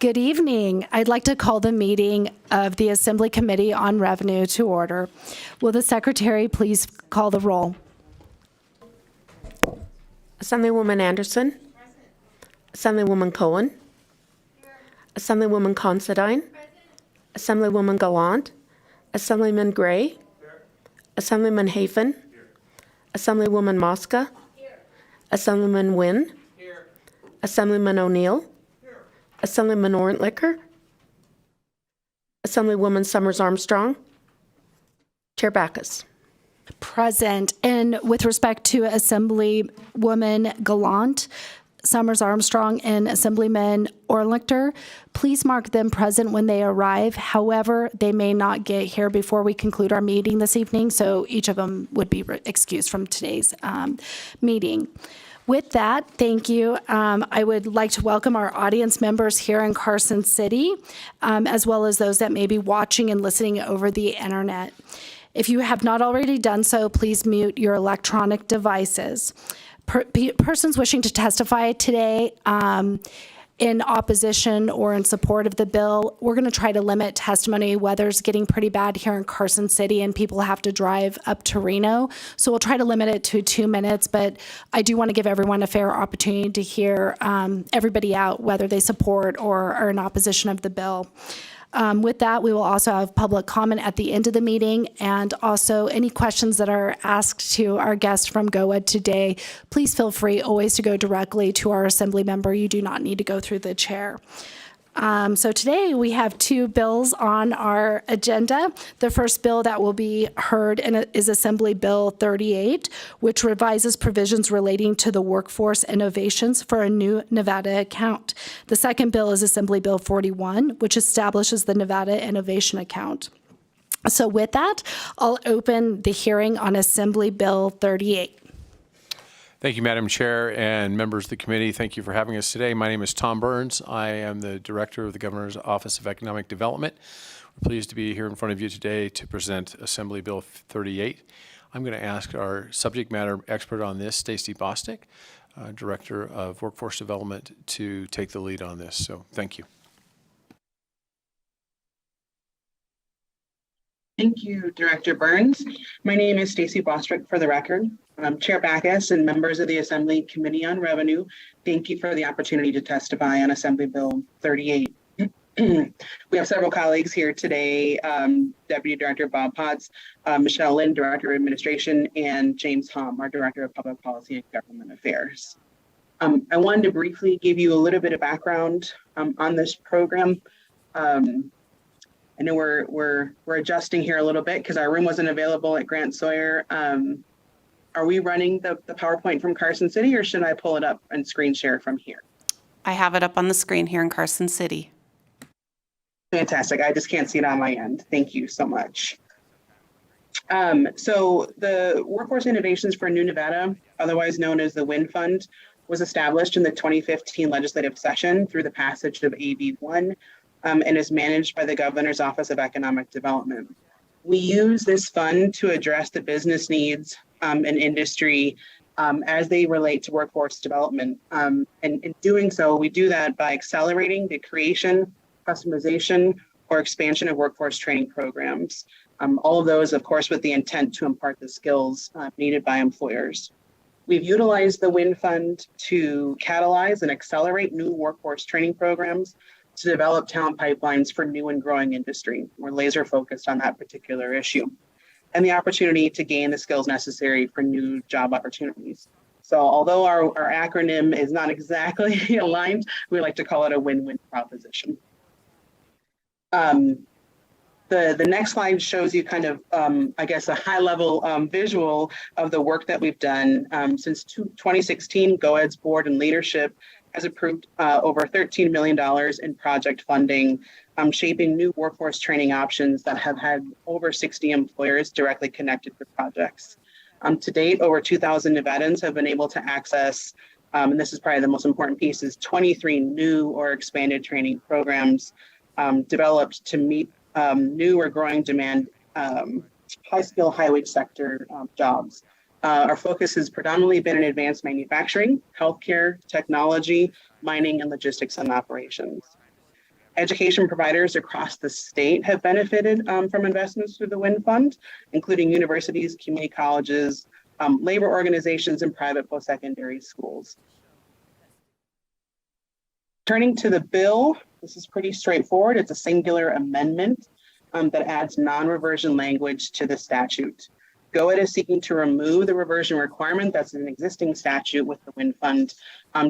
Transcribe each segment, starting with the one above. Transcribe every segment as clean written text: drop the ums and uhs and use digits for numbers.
Good evening. I'd like to call the meeting of the Assembly Committee on Revenue to order. Will the Secretary please call the roll? Assemblywoman Anderson. Assemblywoman Cohen. Assemblywoman Considine. Assemblywoman Gallant. Assemblyman Gray. Assemblyman Hafen. Assemblywoman Mosca. Assemblyman Wynn. Assemblyman O'Neill. Assemblyman Orentlicker. Assemblywoman Summers Armstrong. Chair Backus. Present. And with respect to Assemblywoman Gallant, Summers Armstrong, and Assemblyman Orlichter, please mark them present when they arrive. However, they may not get here before we conclude our meeting this evening, so each of them would be excused from today's meeting. With that, thank you. I would like to welcome our audience members here in Carson City, as well as those that may be watching and listening over the internet. If you have not already done so, please mute your electronic devices. Persons wishing to testify today in opposition or in support of the bill, we're going to try to limit testimony. Weather's getting pretty bad here in Carson City and people have to drive up to Reno. So we'll try to limit it to 2 minutes, but I do want to give everyone a fair opportunity to hear everybody out, whether they support or are in opposition of the bill. With that, we will also have public comment at the end of the meeting, and also any questions that are asked to our guest from GOED today, please feel free always to go directly to our assembly member. You do not need to go through the chair. So today we have 2 bills on our agenda. The first bill that will be heard is Assembly Bill 38, which revises provisions relating to the workforce innovations for a new Nevada account. The second bill is Assembly Bill 41, which establishes the Nevada Innovation Account. So with that, I'll open the hearing on Assembly Bill 38. Thank you, Madam Chair and members of the committee. Thank you for having us today. My name is Tom Burns. I am the Director of the Governor's Office of Economic Development. We're pleased to be here in front of you today to present Assembly Bill 38. I'm going to ask our subject matter expert on this, Stacy Bostic, Director of Workforce Development, to take the lead on this. So thank you. Thank you, Director Burns. My name is Stacy Bostrick, for the record. Chair Backus and members of the Assembly Committee on Revenue, thank you for the opportunity to testify on Assembly Bill 38. We have several colleagues here today, Deputy Director Bob Potts, Michelle Lynn, Director of Administration, and James Hom, our Director of Public Policy and Government Affairs. I wanted to briefly give you a little bit of background on this program. I know we're adjusting here a little bit because our room wasn't available at Grant Sawyer. Are we running the PowerPoint from Carson City, or should I pull it up and screen share from here? I have it up on the screen here in Carson City. Fantastic. I just can't see it on my end. Thank you so much. So the Workforce Innovations for New Nevada, otherwise known as the WIN Fund, was established in the 2015 legislative session through the passage of AB 1 and is managed by the Governor's Office of Economic Development. We use this fund to address the business needs and industry as they relate to workforce development. And in doing so, we do that by accelerating the creation, customization, or expansion of workforce training programs. All of those, of course, with the intent to impart the skills needed by employers. We've utilized the WIN Fund to catalyze and accelerate new workforce training programs to develop talent pipelines for new and growing industry. We're laser focused on that particular issue, and the opportunity to gain the skills necessary for new job opportunities. So although our acronym is not exactly aligned, we like to call it a win-win proposition. The next slide shows you kind of, I guess, a high-level visual of the work that we've done. Since 2016, GOED's board and leadership has approved over $13 million in project funding, shaping new workforce training options that have had over 60 employers directly connected with projects. To date, over 2,000 Nevadans have been able to access, and this is probably the most important piece, is 23 new or expanded training programs developed to meet new or growing demand, high-skill, high-wage sector jobs. Our focus has predominantly been in advanced manufacturing, healthcare, technology, mining, and logistics and operations. Education providers across the state have benefited from investments through the WIN Fund, including universities, community colleges, labor organizations, and private post-secondary schools. Turning to the bill, this is pretty straightforward. It's a singular amendment that adds non-reversion language to the statute. GOED is seeking to remove the reversion requirement that's an existing statute with the WIN Fund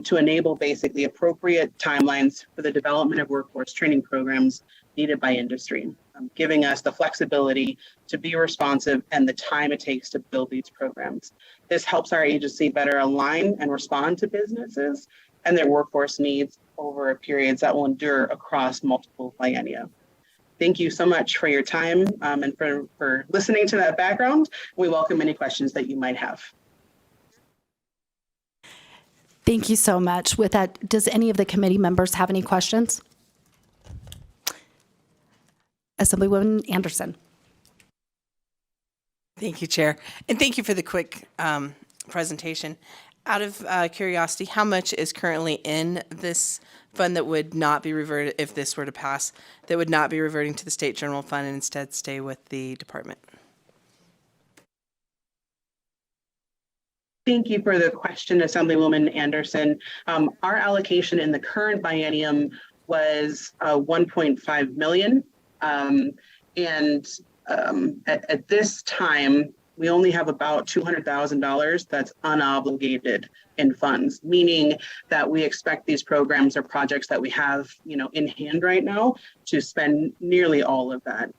to enable basically appropriate timelines for the development of workforce training programs needed by industry, giving us the flexibility to be responsive and the time it takes to build these programs. This helps our agency better align and respond to businesses and their workforce needs over periods that will endure across multiple biennia. Thank you so much for your time and for listening to that background. We welcome any questions that you might have. Thank you so much. With that, does any of the committee members have any questions? Assemblywoman Anderson. Thank you, Chair. And thank you for the quick presentation. Out of curiosity, how much is currently in this fund that would not be reverted, if this were to pass, that would not be reverting to the state general fund and instead stay with the department? Thank you for the question, Assemblywoman Anderson. Our allocation in the current biennium was 1.5 million. At this time, we only have about $200,000 that's unobligated in funds, meaning that we expect these programs or projects that we have, in hand right now to spend nearly all of that.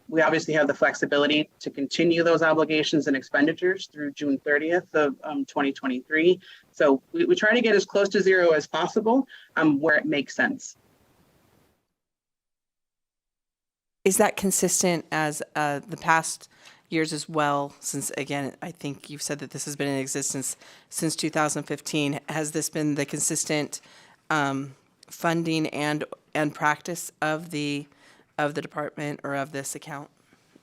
We obviously have the flexibility to continue those obligations and expenditures through June 30th of 2023. So we try to get as close to zero as possible where it makes sense. Is that consistent as the past years as well? Since, again, I think you've said that this has been in existence since 2015. Has this been the consistent funding and practice of the department or of this account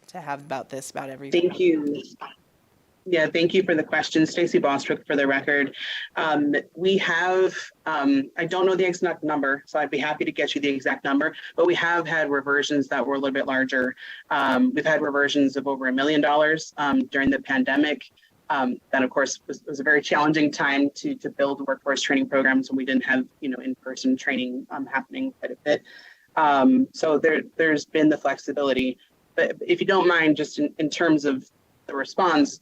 to have about every? Thank you. Yeah, thank you for the question. Stacy Bostrick for the record. We have, I don't know the exact number, so I'd be happy to get you the exact number, but we have had reversions that were a little bit larger. We've had reversions of over $1 million during the pandemic. That, of course, was a very challenging time to build workforce training programs when we didn't have, in-person training happening quite a bit. So there's been the flexibility. But if you don't mind, just in terms of the response,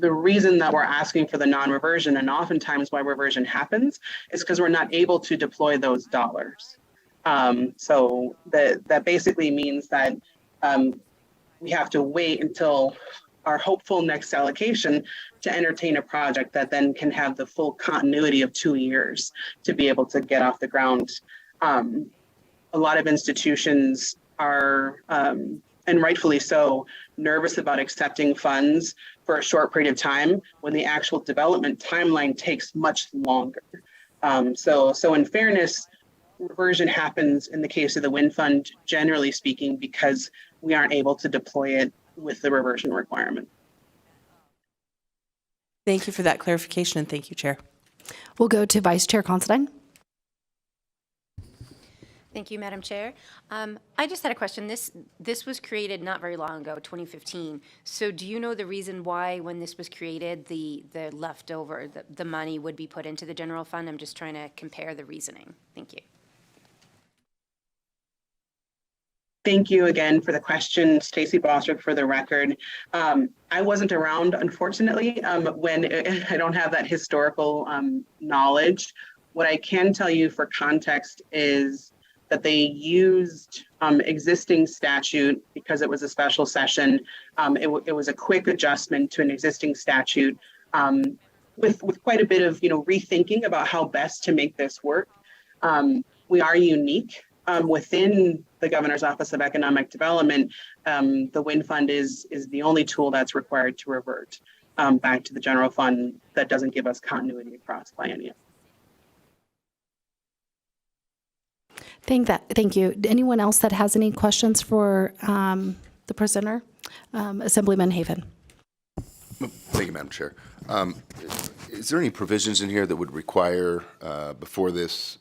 the reason that we're asking for the non-reversion and oftentimes why reversion happens is because we're not able to deploy those dollars. So that basically means that we have to wait until our hopeful next allocation to entertain a project that then can have the full continuity of 2 years to be able to get off the ground. A lot of institutions are, and rightfully so, nervous about accepting funds for a short period of time when the actual development timeline takes much longer. So in fairness, reversion happens in the case of the WIN Fund, generally speaking, because we aren't able to deploy it with the reversion requirement. Thank you for that clarification, and thank you, Chair. We'll go to Vice Chair Considine. Thank you, Madam Chair. I just had a question. This was created not very long ago, 2015. So do you know the reason why, when this was created, the leftover, the money would be put into the general fund? I'm just trying to compare the reasoning. Thank you. Thank you again for the question, Stacy Bostrick, for the record. I wasn't around, unfortunately, when I don't have that historical knowledge. What I can tell you for context is that they used existing statute because it was a special session. It was a quick adjustment to an existing statute with quite a bit of rethinking about how best to make this work. We are unique within the Governor's Office of Economic Development. The WIN Fund is the only tool that's required to revert back to the general fund that doesn't give us continuity across biennia. Thank you. Anyone else that has any questions for the presenter? Assemblyman Haven. Thank you, Madam Chair. Is there any provisions in here that would require, before these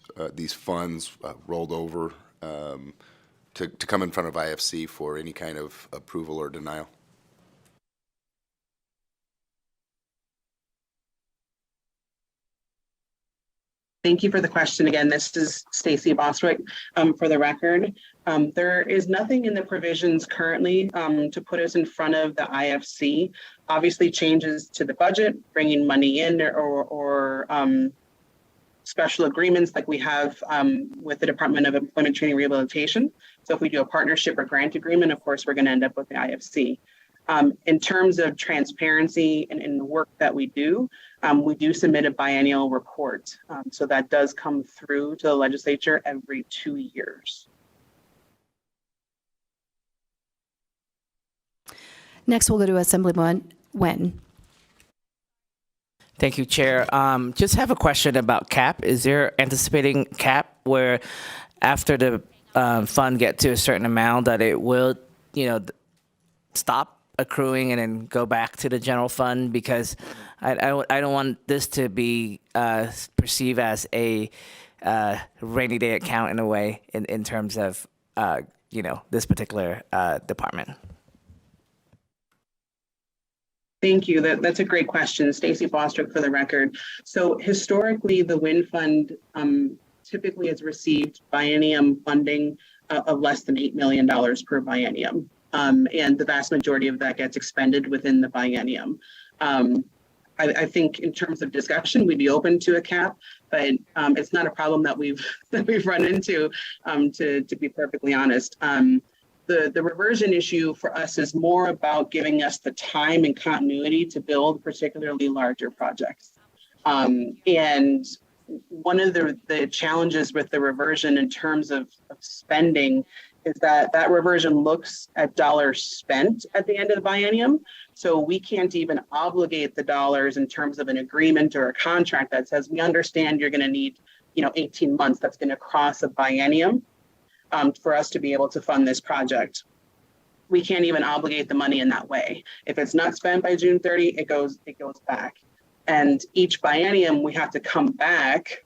funds rolled over, to come in front of IFC for any kind of approval or denial? Thank you for the question. Again, this is Stacy Bostwick. For the record, there is nothing in the provisions currently to put us in front of the IFC. Obviously, changes to the budget, bringing money in, or special agreements like we have with the Department of Employment, Training, and Rehabilitation. So if we do a partnership or grant agreement, of course, we're going to end up with the IFC. In terms of transparency and the work that we do submit a biennial report. So that does come through to the legislature every 2 years. Next, we'll go to Assemblyman Nguyen. Thank you, Chair. Just have a question about CAP. Is there anticipating CAP where after the fund get to a certain amount that it will, stop accruing and then go back to the general fund? Because I don't want this to be perceived as a rainy day account in a way in terms of, this particular department. Thank you. That's a great question. Stacy Bostwick for the record. So historically, the WIN Fund typically has received biennium funding of less than $8 million per biennium. And the vast majority of that gets expended within the biennium. I think in terms of discussion, we'd be open to a cap, but it's not a problem that we've run into, to be perfectly honest. The reversion issue for us is more about giving us the time and continuity to build particularly larger projects. And one of the challenges with the reversion in terms of spending is that reversion looks at dollars spent at the end of the biennium. So we can't even obligate the dollars in terms of an agreement or a contract that says, we understand you're going to need 18 months. That's going to cross a biennium for us to be able to fund this project. We can't even obligate the money in that way. If it's not spent by June 30, it goes back. And each biennium we have to come back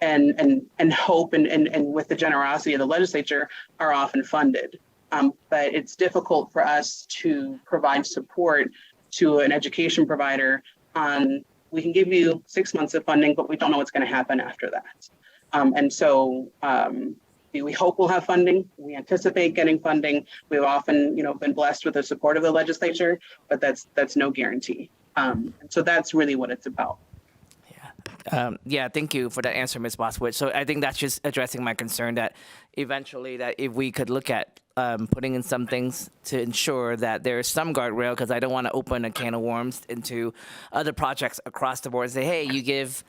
and hope and with the generosity of the legislature are often funded. But it's difficult for us to provide support to an education provider on, we can give you 6 months of funding, but we don't know what's going to happen after that. And so we hope we'll have funding. We anticipate getting funding. We've often, been blessed with the support of the legislature, but that's no guarantee. So that's really what it's about. Yeah, thank you for that answer, Ms. Bostwick. So I think that's just addressing my concern that eventually that if we could look at putting in some things to ensure that there is some guardrail, because I don't want to open a can of worms into other projects across the board and say, hey, you give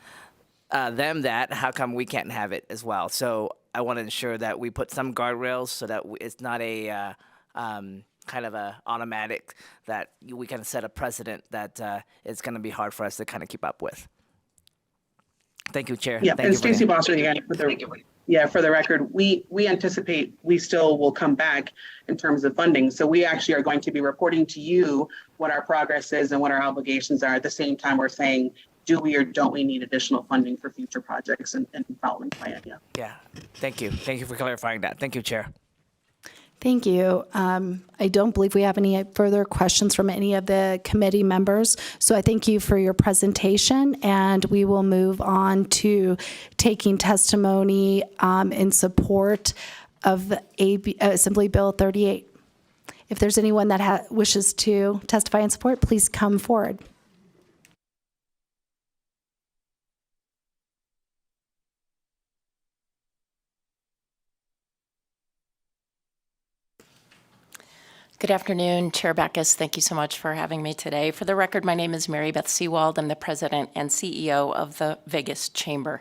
them that, how come we can't have it as well? So I want to ensure that we put some guardrails so that it's not a kind of a automatic that we kind of set a precedent that it's going to be hard for us to kind of keep up with. Thank you, Chair. Yeah, Thank and you Stacy Bostwick again, for the record, we anticipate we still will come back in terms of funding. So we actually are going to be reporting to you what our progress is and what our obligations are. At the same time, we're saying, do we or don't we need additional funding for future projects and following plan? Yeah, thank you. Thank you for clarifying that. Thank you, Chair. Thank you. I don't believe we have any further questions from any of the committee members. So I thank you for your presentation, and we will move on to taking testimony in support of Assembly Bill 38. If there's anyone that wishes to testify in support, please come forward. Good afternoon, Chair Backus. Thank you so much for having me today. For the record, my name is Mary Beth Seawald. I'm the president and CEO of the Vegas Chamber.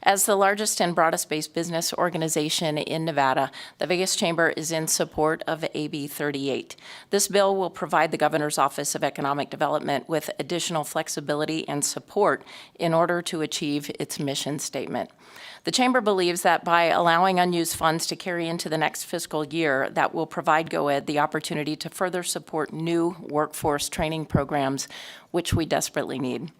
As the largest and broadest-based business organization in Nevada, the Vegas Chamber is in support of AB 38. This bill will provide the Governor's Office of Economic Development with additional flexibility and support in order to achieve its mission statement. The Chamber believes that by allowing unused funds to carry into the next fiscal year, that will provide GOED the opportunity opportunity to further support new workforce training programs, which we desperately need.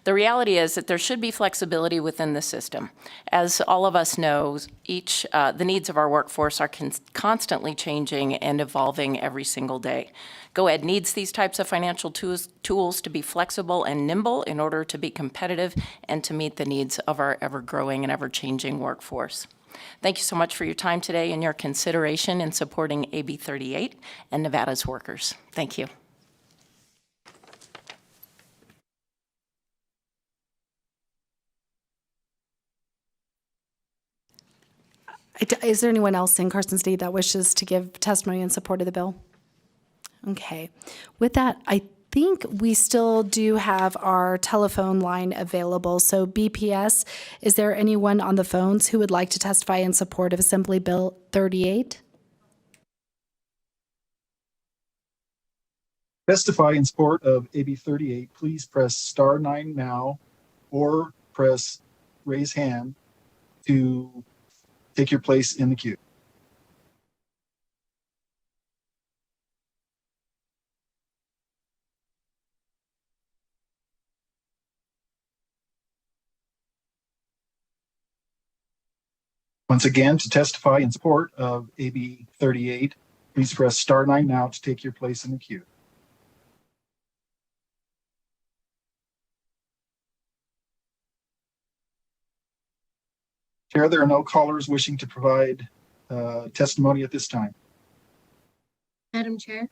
The reality is that there should be flexibility within the system. As all of us know, the needs of our workforce are constantly changing and evolving every single day. GoEd needs these types of financial tools to be flexible and nimble in order to be competitive and to meet the needs of our ever-growing and ever-changing workforce. Thank you so much for your time today and your consideration in supporting AB 38 and Nevada's workers. Thank you. Is there anyone else in Carson City that wishes to give testimony in support of the bill? Okay. With that, I think we still do have our telephone line available. So BPS, is there anyone on the phones who would like to testify in support of Assembly Bill 38? Testify in support of AB 38, please press star 9 now or press raise hand to take your place in the queue. Once again, to testify in support of AB 38, please press star 9 now to take your place in the queue. Chair, there are no callers wishing to provide testimony at this time. Madam Chair,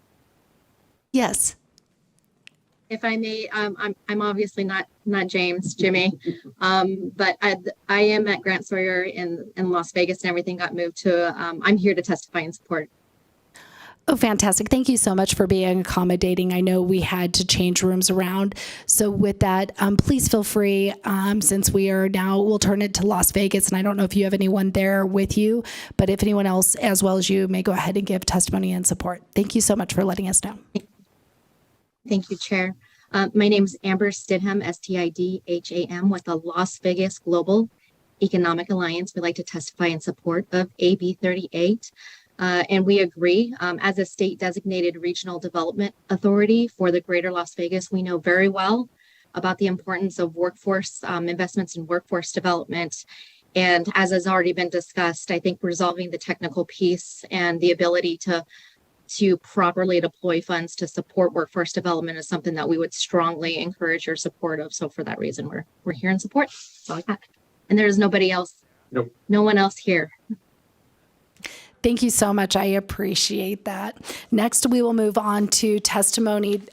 Yes. if I may, I'm obviously not Jimmy, but I am at Grant Sawyer in Las Vegas, and everything got moved to. I'm here to testify in support. Oh, fantastic. Thank you so much for being accommodating. I know we had to change rooms around. So with that, please feel free, since we'll turn it to Las Vegas, and I don't know if you have anyone there with you, but if anyone else, as well as you, may go ahead and give testimony and support. Thank you so much for letting us know. Thank you, Chair. My name is Amber Stidham, Stidham, with the Las Vegas Global Economic Alliance. We'd like to testify in support of AB 38. And we agree, as a state designated regional development authority for the greater Las Vegas, we know very well about the importance of workforce investments in workforce development. And as has already been discussed, I think resolving the technical piece and the ability to properly deploy funds to support workforce development is something that we would strongly encourage your support of. So for that reason, we're here in support. That's all I got. And there's nobody else. Nope. No one else here. Thank you so much. I appreciate that. Next, we will move on to testimony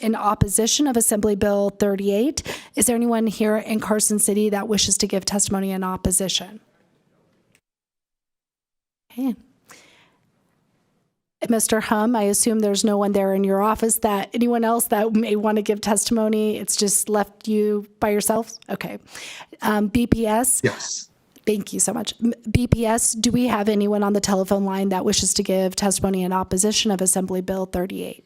in opposition of Assembly Bill 38. Is there anyone here in Carson City that wishes to give testimony in opposition? Okay. Mr. Hum, I assume there's no one there in your office anyone else that may want to give testimony. It's just left you by yourselves? Okay. BPS? Yes. Thank you so much. BPS, do we have anyone on the telephone line that wishes to give testimony in opposition of Assembly Bill 38?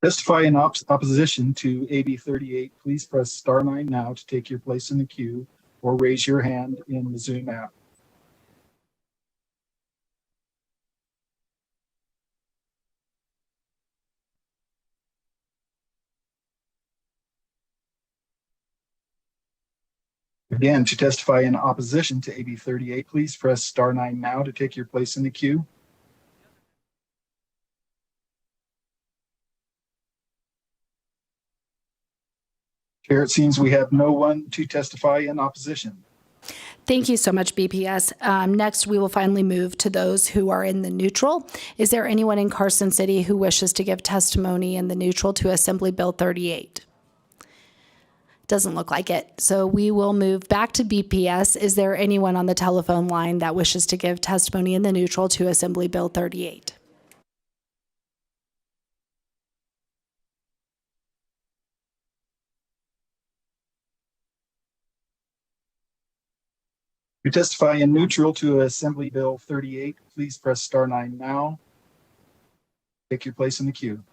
Testify in opposition to AB 38, please press star 9 now to take your place in the queue or raise your hand in the Zoom app. Again, to testify in opposition to AB 38, please press star 9 now to take your place in the queue. Chair, it seems we have no one to testify in opposition. Thank you so much, BPS. Next, we will finally move to those who are in the neutral. Is there anyone in Carson City who wishes to give testimony in the neutral to Assembly Bill 38? Doesn't look like it. So we will move back to BPS. Is there anyone on the telephone line that wishes to give testimony in the neutral to Assembly Bill 38? To testify in neutral to Assembly Bill 38, please press star 9 now. Take your place in the queue.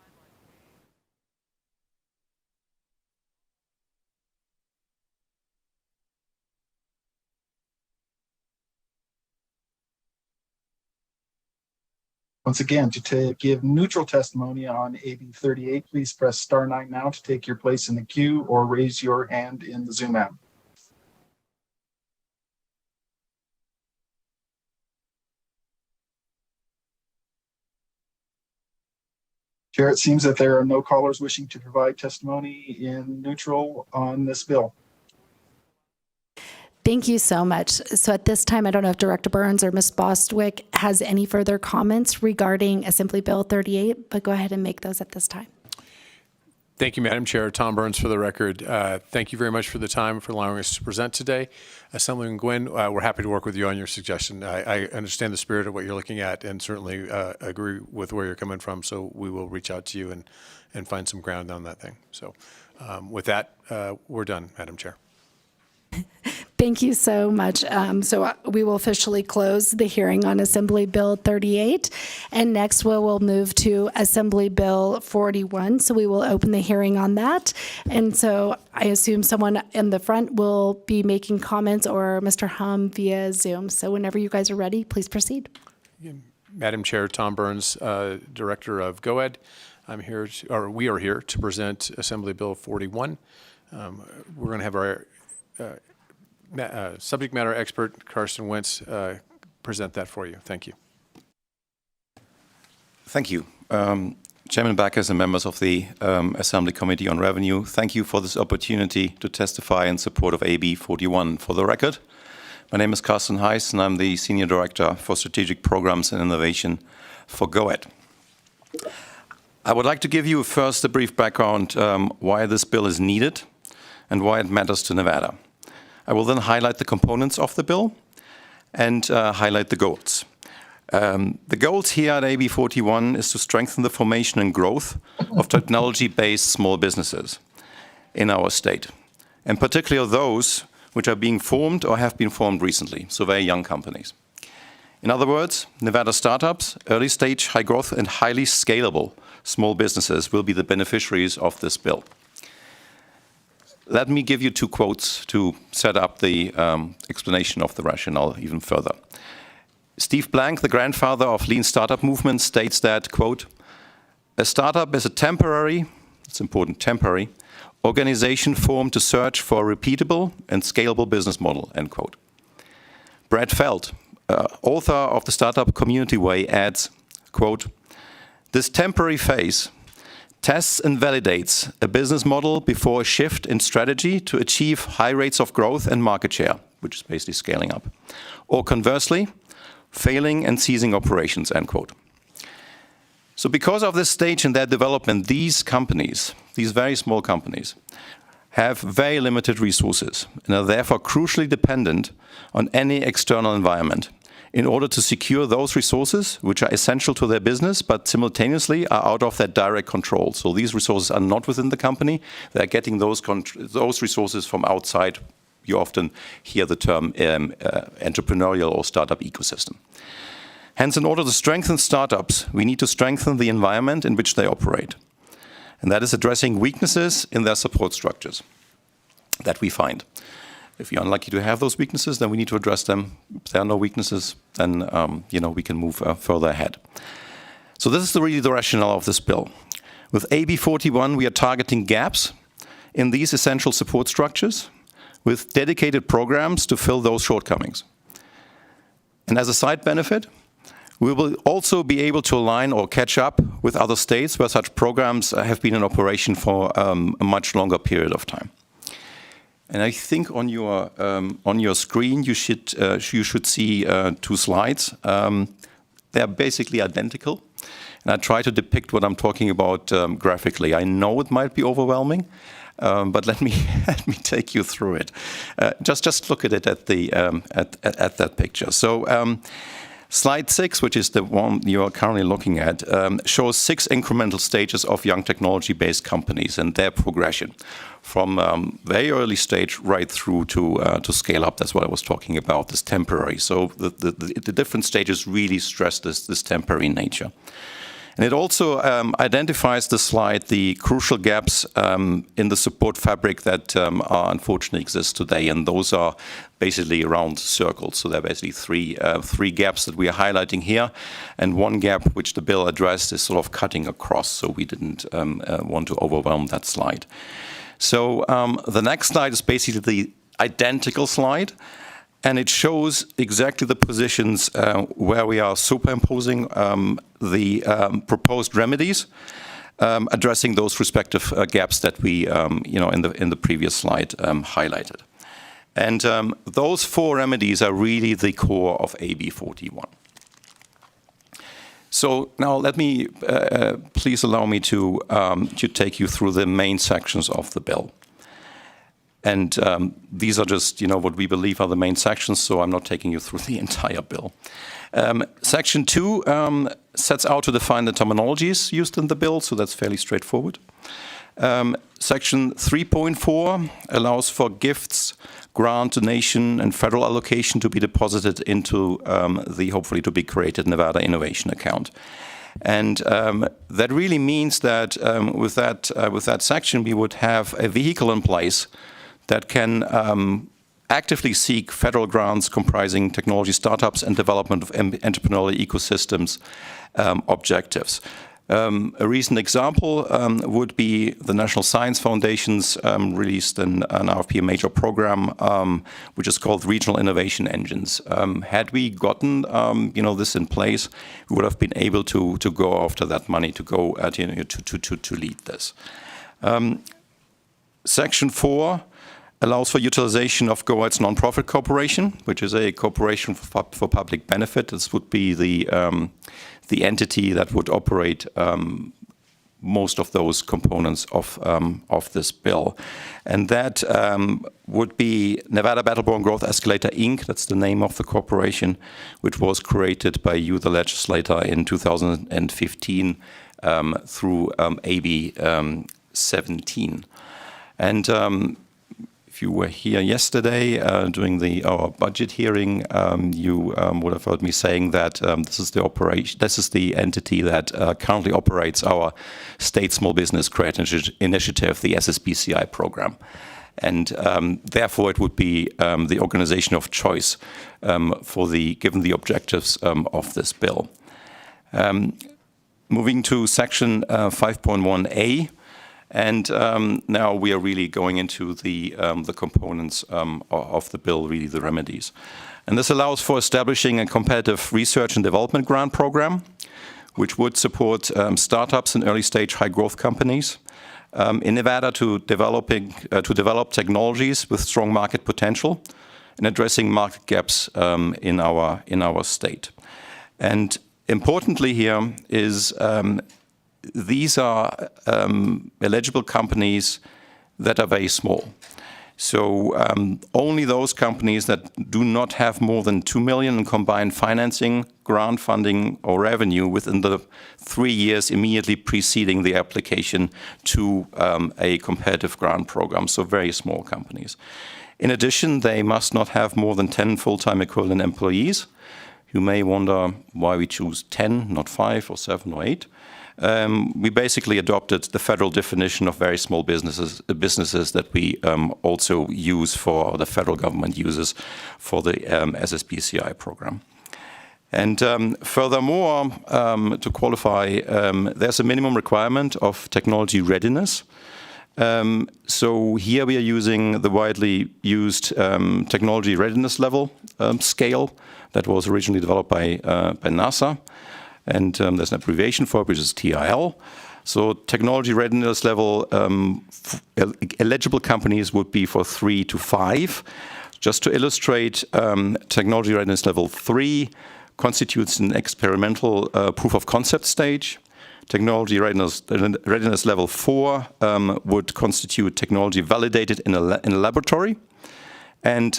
Once again, to give neutral testimony on AB 38, please press star 9 now to take your place in the queue or raise your hand in the Zoom app. Chair, it seems that there are no callers wishing to provide testimony in neutral on this bill. Thank you so much. So at this time, I don't know if Director Burns or Ms. Bostwick has any further comments regarding Assembly Bill 38, but go ahead and make those at this time. Thank you, Madam Chair. Tom Burns for the record. Thank you very much for the time, for allowing us to present today. Assemblyman Gwynn, we're happy to work with you on your suggestion. I understand the spirit of what you're looking at and certainly agree with where you're coming from, so we will reach out to you and find some ground on that thing. So with that, we're done, Madam Chair. Thank you so much. So we will officially close the hearing on Assembly Bill 38. And next we will move to Assembly Bill 41. So we will open the hearing on that. And so I assume someone in the front will be making comments, or Mr. Hum via Zoom. So whenever you guys are ready, please proceed. Madam Chair, Tom Burns, Director of GOED. We are here to present Assembly Bill 41. We're going to have our subject matter expert, Carson Wentz, present that for you. Thank you. Thank you. Chairman Backus and members of the Assembly Committee on Revenue, thank you for this opportunity to testify in support of AB 41. For the record, my name is Carsten Heiss, and I'm the Senior Director for Strategic Programs and Innovation for GOED. I would like to give you first a brief background why this bill is needed and why it matters to Nevada. I will then highlight the components of the bill and highlight the goals. The goals here at AB 41 is to strengthen the formation and growth of technology-based small businesses in our state, and particularly those which are being formed or have been formed recently, so very young companies. In other words, Nevada startups, early stage, high growth, and highly scalable small businesses will be the beneficiaries of this bill. Let me give you two quotes to set up the explanation of the rationale even further. Steve Blank, the grandfather of lean startup movement, states that, quote, "A startup is a temporary, it's important, temporary, organization formed to search for a repeatable and scalable business model," end quote. Brad Feld, author of the Startup Community Way, adds, quote, "This temporary phase tests and validates a business model before a shift in strategy to achieve high rates of growth and market share," which is basically scaling up, or conversely, failing and ceasing operations, end quote. So because of this stage in their development, these companies, these very small companies, have very limited resources and are therefore crucially dependent on any external environment in order to secure those resources which are essential to their business, but simultaneously are out of their direct control. So these resources are not within the company. They're getting those resources from outside. You often hear the term entrepreneurial or startup ecosystem. Hence, in order to strengthen startups, we need to strengthen the environment in which they operate. And that is addressing weaknesses in their support structures that we find. If you're unlucky to have those weaknesses, then we need to address them. If there are no weaknesses, then we can move further ahead. So this is really the rationale of this bill. With AB 41, we are targeting gaps in these essential support structures with dedicated programs to fill those shortcomings. And as a side benefit, we will also be able to align or catch up with other states where such programs have been in operation for a much longer period of time. And I think on your screen you should see two slides. They are basically identical, and I try to depict what I'm talking about graphically. I know it might be overwhelming, but let me take you through it. Just look at it at that picture. So. Slide 6, which is the one you are currently looking at, shows 6 incremental stages of young technology-based companies and their progression from very early stage right through to scale up. That's what I was talking about, this temporary. So the different stages really stress this temporary nature. And it also identifies the slide the crucial gaps in the support fabric that are unfortunately exist today, and those are basically around circles. So there are basically three gaps that we are highlighting here, and one gap which the bill addressed is sort of cutting across, so we didn't want to overwhelm that slide. So the next slide is basically the identical slide, and it shows exactly the positions where we are superimposing the proposed remedies, addressing those respective gaps that we, in the previous slide highlighted. And those 4 remedies are really the core of AB 41. So now let me, please allow me to take you through the main sections of the bill. And these are just, what we believe are the main sections, so I'm not taking you through the entire bill. Section 2 sets out to define the terminologies used in the bill, so that's fairly straightforward. Section 3.4 allows for gifts, grant, donation, and federal allocation to be deposited into the hopefully to be created Nevada Innovation Account. And that really means that with that section, we would have a vehicle in place that can actively seek federal grants comprising technology startups and development of entrepreneurial ecosystems objectives. A recent example would be the National Science Foundation's released an RFP, a major program, which is called Regional Innovation Engines. Had we gotten this in place, we would have been able to go after that money to go to lead this. Section 4 allows for utilization of GOED's nonprofit corporation, which is a corporation for public benefit. This would be the entity that would operate most of those components of this bill. And that would be Nevada Battleborn Growth Escalator, Inc. That's the name of the corporation, which was created by you, the legislator, in 2015 through AB 17. And if you were here yesterday during our budget hearing, you would have heard me saying that this is the entity that currently operates our State Small Business Credit Initiative, the SSBCI program. And therefore, it would be the organization of choice given the objectives of this bill. Moving to section 5.1a. And now we are really going into the components of the bill, really the remedies. And this allows for establishing a competitive research and development grant program, which would support startups and early-stage high-growth companies in Nevada to develop technologies with strong market potential and addressing market gaps in our state. And importantly here is these are eligible companies that are very small. So only those companies that do not have more than $2 million in combined financing, grant funding, or revenue within the 3 years immediately preceding the application to a competitive grant program, so very small companies. In addition, they must not have more than 10 full-time equivalent employees. You may wonder why we choose 10, not 5 or 7 or 8. We basically adopted the federal definition of very small businesses that we also use the federal government uses for the SSBCI program. And furthermore, to qualify, there's a minimum requirement of technology readiness. So here we are using the widely used technology readiness level scale that was originally developed by NASA. And there's an abbreviation for it, which is TRL. So technology readiness level, eligible companies would be for 3 to 5. Just to illustrate, technology readiness level 3 constitutes an experimental proof of concept stage. Technology readiness level 4 would constitute technology validated in a laboratory. And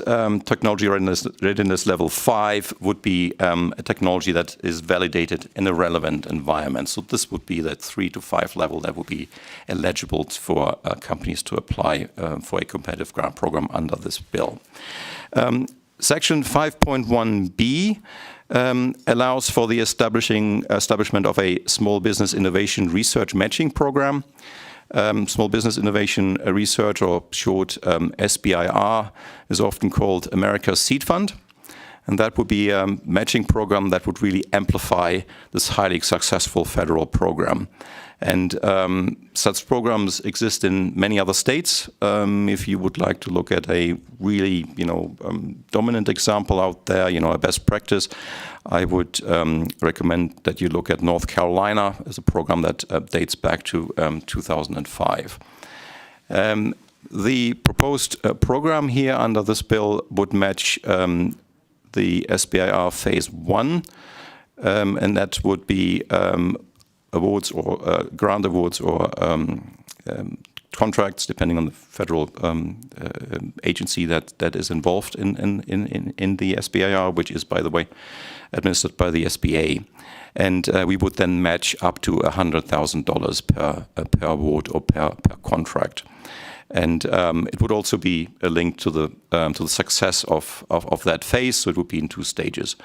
technology readiness level 5 would be a technology that is validated in a relevant environment. So this would be that 3 to 5 level that would be eligible for companies to apply for a competitive grant program under this bill. Section 5.1b allows for the establishment of a small business innovation research matching program. Small Business Innovation Research, or short SBIR, is often called America's Seed Fund. And that would be a matching program that would really amplify this highly successful federal program. And such programs exist in many other states. If you would like to look at a really, dominant example out there, a best practice, I would recommend that you look at North Carolina as a program that dates back to 2005. The proposed program here under this bill would match the SBIR Phase 1, and that would be awards or grant awards or contracts, depending on the federal agency that is involved in the SBIR, which is, by the way, administered by the SBA. And we would then match up to $100,000 per award or per contract. And it would also be a link to the success of that phase, so it would be in 2 stages.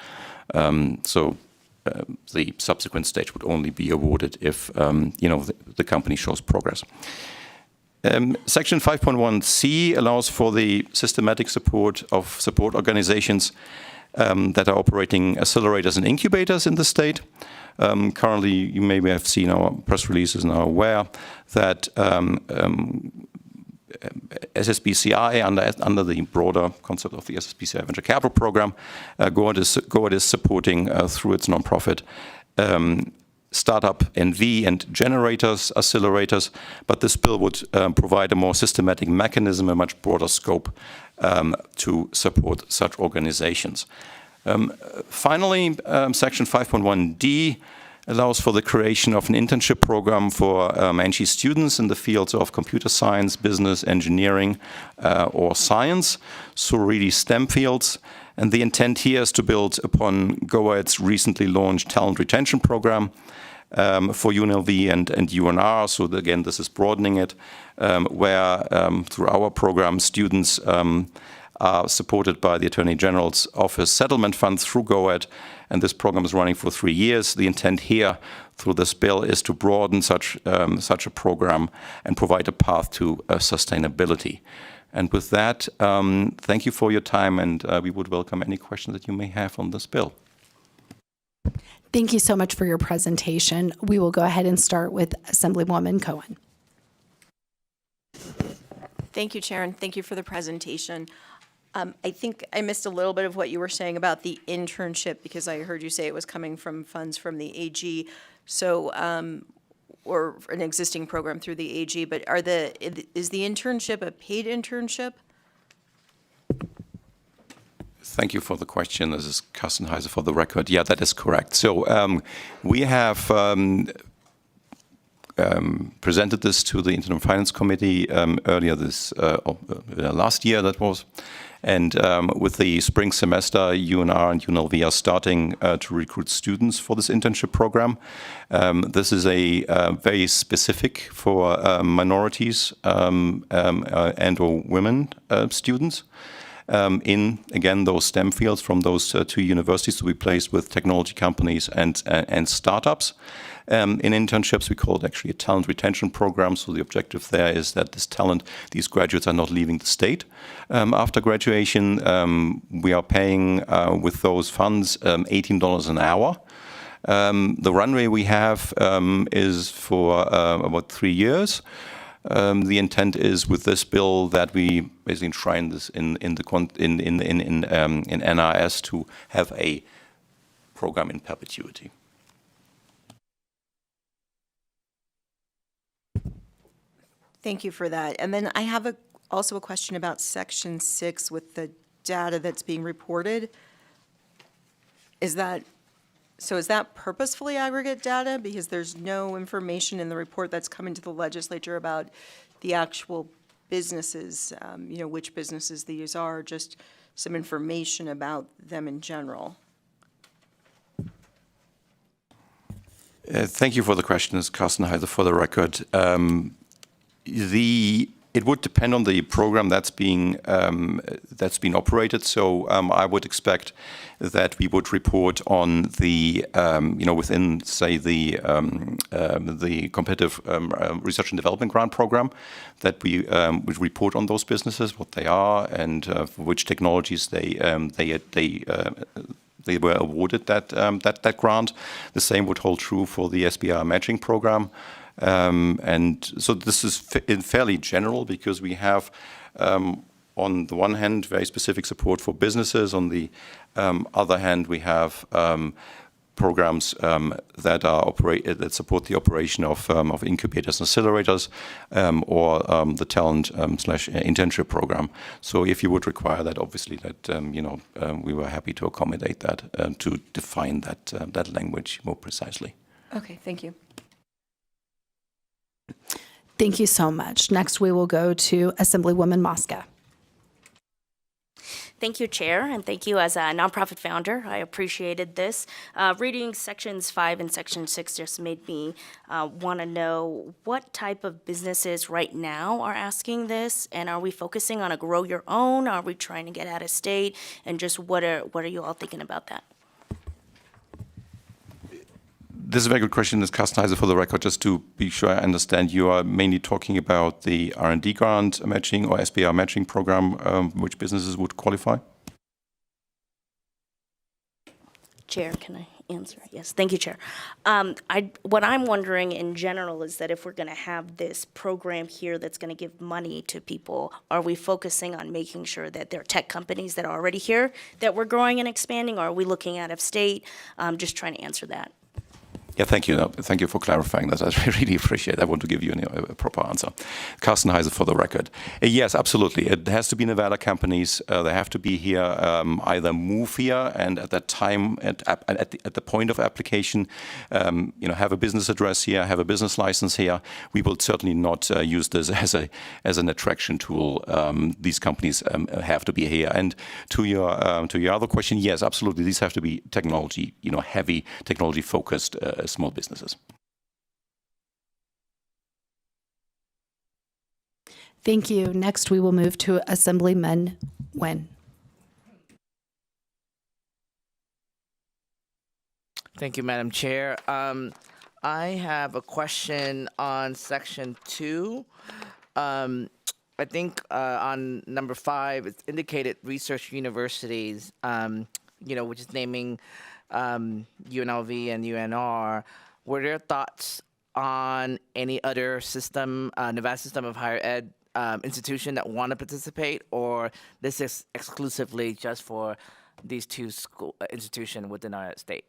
The subsequent stage would only be awarded if the company shows progress. Section 5.1c allows for the systematic support of support organizations that are operating accelerators and incubators in the state. Currently, you maybe have seen our press releases and are aware that SSBCI, under the broader concept of the SSBCI Venture Capital Program, GOAT is supporting through its nonprofit startup NV and generators, accelerators, but this bill would provide a more systematic mechanism, a much broader scope to support such organizations. Finally, Section 5.1d allows for the creation of an internship program for NG students in the fields of computer science, business, engineering, or science, so really STEM fields. And the intent here is to build upon GOAT's recently launched talent retention program for UNLV and UNR. So again, this is broadening it, where through our program, students are supported by the Attorney General's Office Settlement Fund through GOAT, and this program is running for 3 years. The intent here through this bill is to broaden such a program and provide a path to sustainability. And with that, thank you for your time, and we would welcome any questions that you may have on this bill. Thank you so much for your presentation. We will go ahead and start with Assemblywoman Cohen. Thank you, Chair, and thank you for the presentation. I think I missed a little bit of what you were saying about the internship, because I heard you say it was coming from funds from the AG, so or an existing program through the AG. But is the internship a paid internship? Thank you for the question. This is Carsten Heise for the record. Yeah, that is correct. So we have presented this to the Interim Finance Committee earlier last year, that was. And with the spring semester, UNR and UNLV are starting to recruit students for this internship program. This is a very specific for minorities and or women students in, again, those STEM fields from those 2 universities to be placed with technology companies and startups. In internships, we call it actually a talent retention program. So the objective there is that these graduates are not leaving the state. After graduation, we are paying with those funds $18 an hour. The runway we have is for about 3 years. The intent is with this bill that we basically enshrine this in NRS to have a program in perpetuity. Thank you for that. And then I have also a question about Section 6 with the data that's being reported. Is that purposefully aggregate data? Because there's no information in the report that's coming to the legislature about the actual businesses, which businesses these are, just some information about them in general. Thank you for the question, Carsten Heise, for the record. The It would depend on the program that's being operated. So I would expect that we would report on the within, say, the competitive research and development grant program, that we would report on those businesses, what they are, and which technologies they were awarded that grant. The same would hold true for the SBR matching program. And so this is fairly general, because we have, on the one hand, very specific support for businesses. On the other hand, we have programs that support the operation of incubators and accelerators, or the talent slash internship program. So if you would require that, obviously, that we were happy to accommodate that, to define that language more precisely. Okay, thank you. Thank you so much. Next, we will go to Assemblywoman Mosca. Thank you, Chair, and thank you as a nonprofit founder. I appreciated this. Reading sections 5 and section 6 just made me want to know what type of businesses right now are asking this, and are we focusing on a grow your own? Are we trying to get out of state? And just what are you all thinking about that? This is a very good question, Ms. Kastenheiser. For the record, just to be sure I understand, you are mainly talking about the R&D grant matching or SBR matching program, which businesses would qualify? Chair, can I answer? Yes, thank you, Chair. What I'm wondering in general is that if we're going to have this program here that's going to give money to people, are we focusing on making sure that there are tech companies that are already here that we're growing and expanding, or are we looking out of state? Just trying to answer that. Yeah, thank you. Thank you for clarifying that. I really appreciate it. I want to give you a proper answer. Carsten Heise, for the record. Yes, absolutely. It has to be Nevada companies. They have to be here, either move here, and at that time, at the point of application, have a business address here, have a business license here. We will certainly not use this as an attraction tool. These companies have to be here. And to your other question, yes, absolutely. These have to be technology, heavy, technology-focused small businesses. Thank you. Next, we will move to Assemblyman Nguyen. Thank you, Madam Chair. I have a question on Section 2. I think on number 5, it's indicated research universities, which is naming UNLV and UNR. Were there thoughts on any other system, Nevada system of higher ed institution that want to participate, or this is exclusively just for these two school institutions within our state?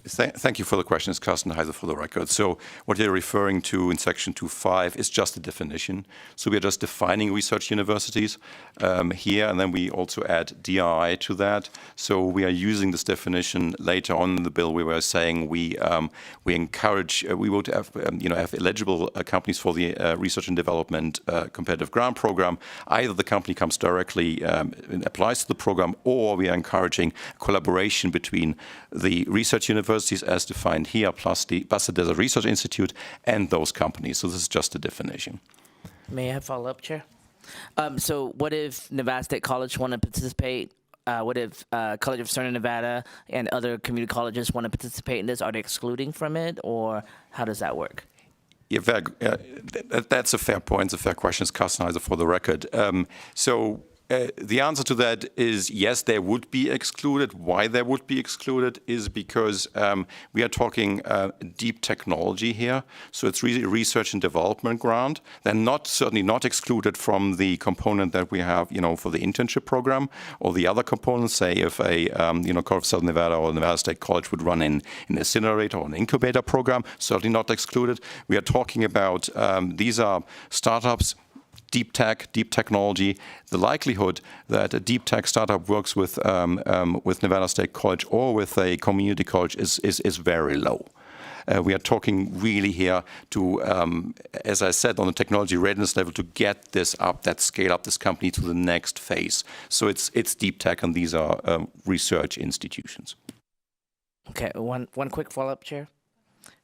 Thank you for the question. It's Carsten Heise, for the record. So what you're referring to in Section 2.5 is just a definition. So we are just defining research universities here, and then we also add DRI to that. So we are using this definition later on in the bill. We were saying we encourage, we would have, have eligible companies for the research and development competitive grant program. Either the company comes directly and applies to the program, or we are encouraging collaboration between the research universities as defined here, plus the Desert Research Institute and those companies. So this is just a definition. May I have follow-up, Chair? So what if Nevada State College want to participate? What if College of Southern Nevada and other community colleges want to participate in this? Are they excluding from it, or how does that work? Yeah, that's a fair point. It's a fair question. It's Carsten Heise, for the record. The answer to that is yes, they would be excluded. Why they would be excluded is because we are talking deep technology here. So it's really a research and development grant. They're certainly not excluded from the component that we have, for the internship program, or the other components. Say if a College of Southern Nevada or Nevada State College would run in an accelerator or an incubator program, certainly not excluded. We are talking about these are startups. Deep tech, deep technology. The likelihood that a deep tech startup works with Nevada State College or with a community college is very low. We are talking really here to, as I said, on the technology readiness level, to get this up, that scale up this company to the next phase. So it's deep tech, and these are research institutions. Okay, one quick follow-up, Chair.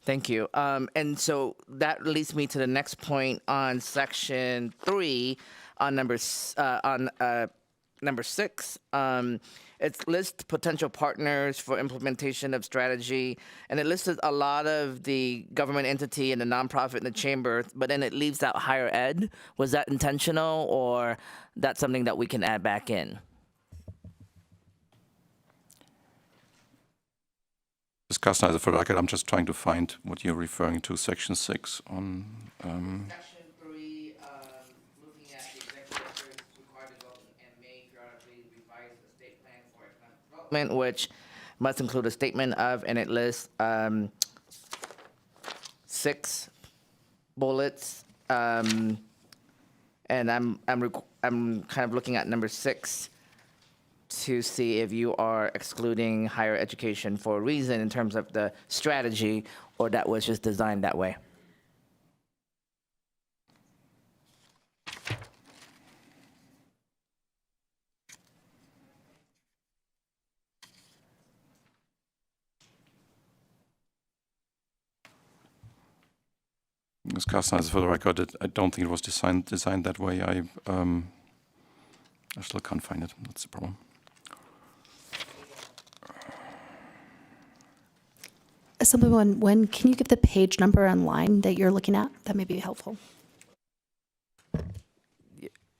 Thank you. And so that leads me to the next point on section 3 on number 6. It lists potential partners for implementation of strategy, and it listed a lot of the government entity and the nonprofit and the chamber, but then it leaves out higher ed. Was that intentional, or that's something that we can add back in? Ms. Kastner, for the record, I'm just trying to find what you're referring to, section 6 on. Section 3, looking at the executive required development and may periodically revise the state plan for economic development, which must include a statement of, and it lists 6 bullets, and I'm kind of looking at number 6 to see if you are excluding higher education for a reason in terms of the strategy, or that was just designed that way. Ms. Kastner, for the record, I don't think it was designed that way. I still can't find it. That's the problem. Assemblywoman Nguyen, can you give the page number and line that you're looking at? That may be helpful.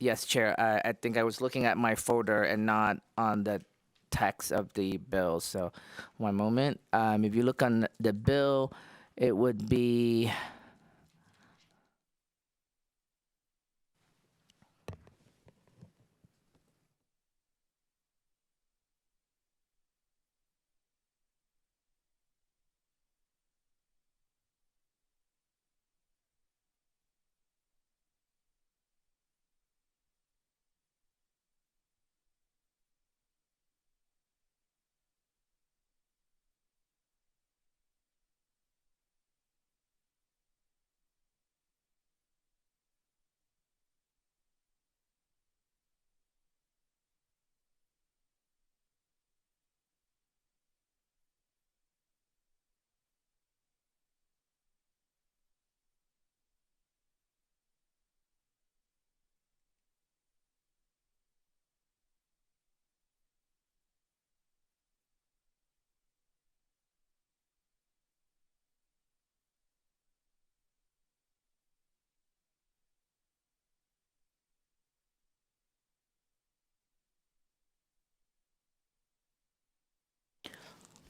Yes, Chair. I think I was looking at my folder and not on the text of the bill. So, one moment. If you look on the bill, it would be.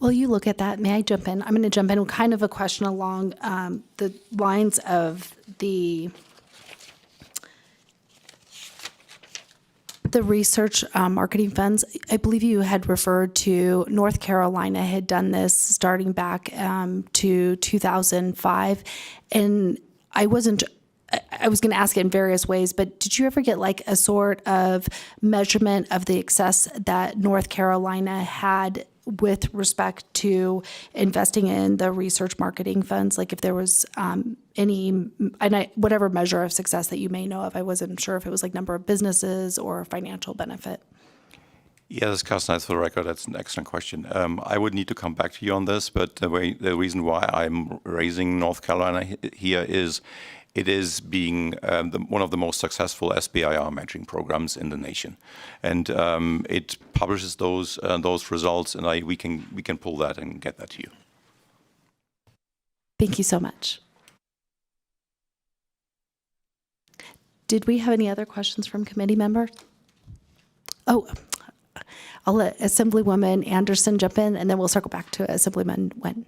While you look at that, may I jump in? I'm going to jump in with kind of a question along the lines of the research marketing funds. I believe you had referred to North Carolina had done this starting back to 2005, and I was going to ask it in various ways, but did you ever get like a sort of measurement of the success that North Carolina had with respect to investing in the research marketing funds? Like if there was whatever measure of success that you may know of, I wasn't sure if it was like number of businesses or financial benefit. Yes, Carsten, for the record, that's an excellent question. I would need to come back to you on this, but the reason why I'm raising North Carolina here is it is being one of the most successful SBIR matching programs in the nation, and it publishes those results, and we can pull that and get that to you. Thank you so much. Did we have any other questions from committee members? Oh, I'll let Assemblywoman Anderson jump in, and then we'll circle back to Assemblyman Nguyen.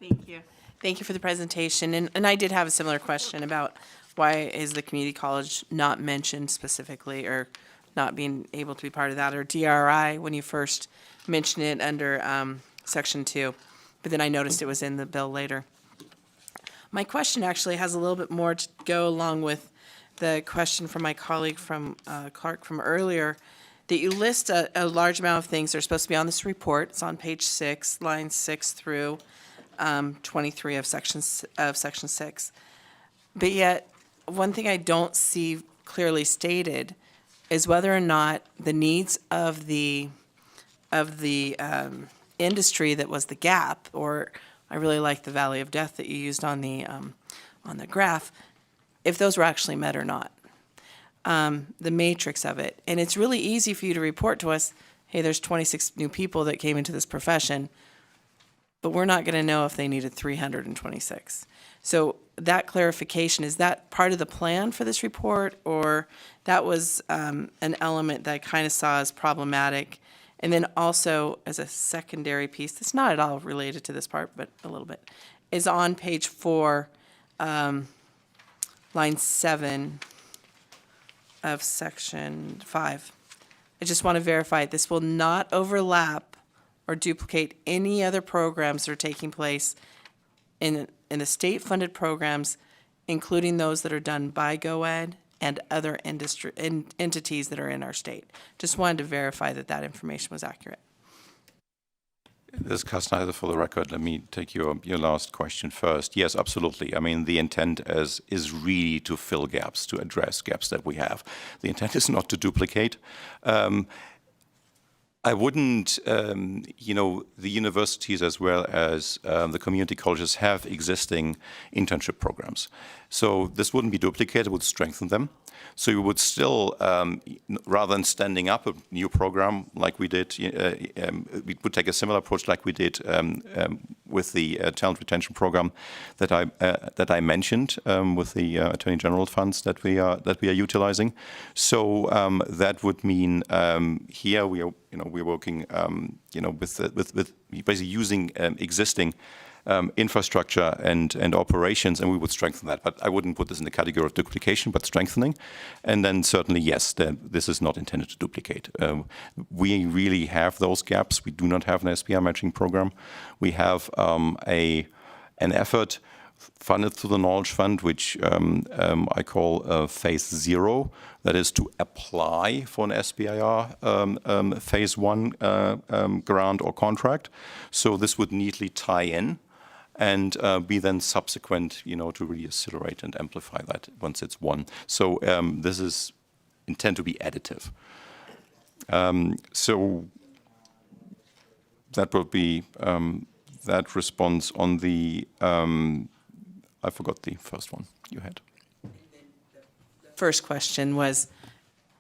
Thank you. Thank you for the presentation. And I did have a similar question about why is the community college not mentioned specifically, or not being able to be part of that, or DRI when you first mentioned it under Section 2. But then I noticed it was in the bill later. My question actually has a little bit more to go along with the question from my colleague from Clark from earlier, that you list a large amount of things that are supposed to be on this report. It's on page 6, lines 6 through 23 of section 6. But yet, one thing I don't see clearly stated is whether or not the needs of the industry that was the gap, or I really like the Valley of Death that you used on the graph, if those were actually met or not. The matrix of it. And it's really easy for you to report to us, hey, there's 26 new people that came into this profession, but we're not going to know if they needed 326. So that clarification, is that part of the plan for this report, or that was an element that I kind of saw as problematic? And then also as a secondary piece, that's not at all related to this part, but a little bit, is on page 4, line 7 of section 5. I just want to verify this will not overlap or duplicate any other programs that are taking place in the state-funded programs, including those that are done by GoEd and other entities that are in our state. Just wanted to verify that that information was accurate. This is Carsten Heiser for the record. Let me take your last question first. Yes, absolutely. I mean, the intent is really to fill gaps, to address gaps that we have. The intent is not to duplicate. I wouldn't, the universities as well as the community colleges have existing internship programs. So this wouldn't be duplicated, it would strengthen them. So you would still, rather than standing up a new program like we did, we would take a similar approach like we did with the talent retention program that I mentioned with the Attorney General funds that we are utilizing. So that would mean here we are we're working with basically using existing infrastructure and operations, and we would strengthen that. But I wouldn't put this in the category of duplication, but strengthening. And then certainly, yes, this is not intended to duplicate. We really have those gaps. We do not have an SBI matching program. We have an effort funded through the Knowledge Fund, which I call Phase 0. That is to apply for an SBIR Phase 1 grant or contract. So this would neatly tie in and be then subsequent, to really accelerate and amplify that once it's won. So this is intended to be additive. So that will be that response on the, I forgot the first one you had. First question was,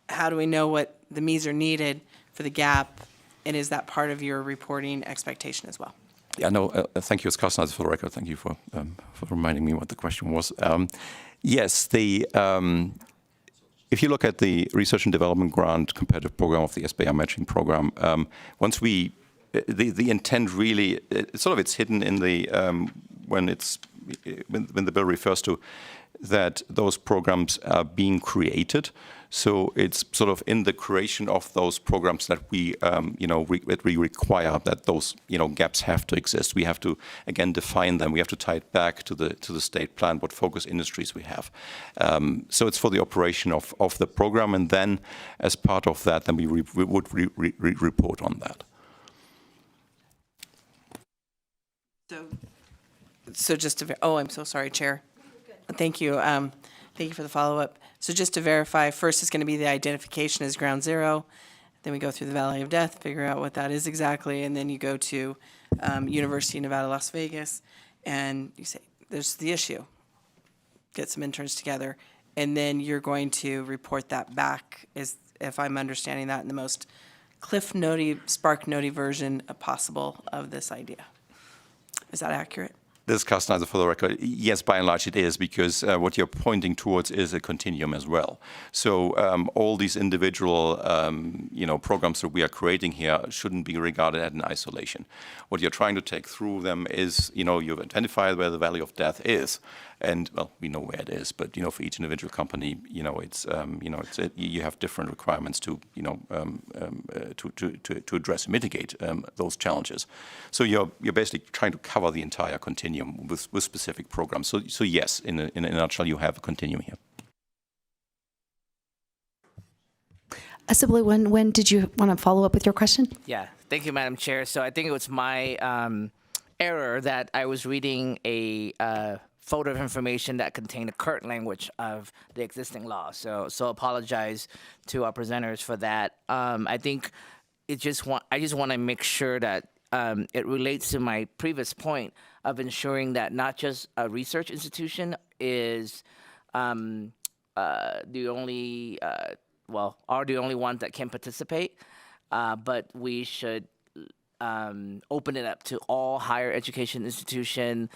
how do we know what the MEs are needed for the gap, and is that part of your reporting expectation as well? Yeah, no, thank you, Carsten, for the record. Thank you for reminding me what the question was. Yes, if you look at the Research and Development Grant Competitive Program of the SBI Matching Program, once the intent really, it's hidden in the, when the bill refers to that those programs are being created. So it's sort of in the creation of those programs that we require that those, gaps have to exist. We have to, again, define them. We have to tie it back to the state plan, what focus industries we have. So it's for the operation of the program. And then as part of that, then we would report on that. So just to, I'm so sorry, Chair. Thank you. Thank you for the follow-up. So just to verify, first is going to be the identification as ground zero. Then we go through the Valley of Death, figure out what that is exactly, and then you go to University of Nevada, Las Vegas, and you say, there's the issue. Get some interns together, and then you're going to report that back, if I'm understanding that, in the most Cliff Note, Spark Note version possible of this idea. Is that accurate? This is Carsten Heiser for the record. Yes, by and large it is, because what you're pointing towards is a continuum as well. So all these individual, programs that we are creating here shouldn't be regarded in isolation. What you're trying to take through them is, you've identified where the Valley of Death is, and well, we know where it is. But for each individual company, you have different requirements to address and mitigate those challenges. So you're basically trying to cover the entire continuum with specific programs. So yes, in a nutshell, you have a continuum here. Assembly, when did you want to follow up with your question? Yeah, thank you, Madam Chair. So I think it was my error that I was reading a folder of information that contained the current language of the existing law. So apologize to our presenters for that. I think I just want to make sure that it relates to my previous point of ensuring that not just a research institution is the only are the only ones that can participate, but we should open it up to all higher education institutions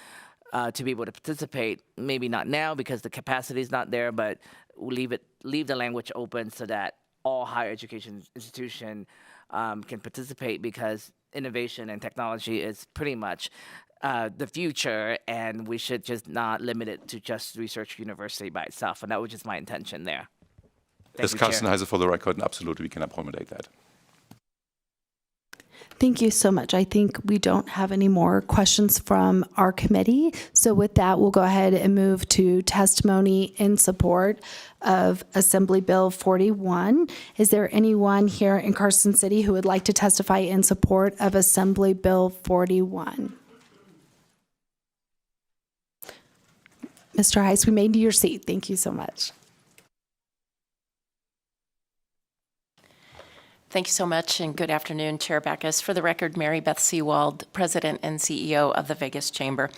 to be able to participate. Maybe not now because the capacity is not there, but we'll leave the language open so that all higher education institutions can participate, because innovation and technology is pretty much the future, and we should just not limit it to just research university by itself. And that was just my intention there. Ms. Carstenheiser, for the record, and absolutely we can accommodate that. Thank you so much. I think we don't have any more questions from our committee. So with that, we'll go ahead and move to testimony in support of Assembly Bill 41. Is there anyone here in Carson City who would like to testify in support of Assembly Bill 41? Mr. Heiss, we made your seat. Thank you so much. Thank you so much, and good afternoon, Chair Backus. For the record, Mary Beth Seawald, President and CEO of the Vegas Chamber.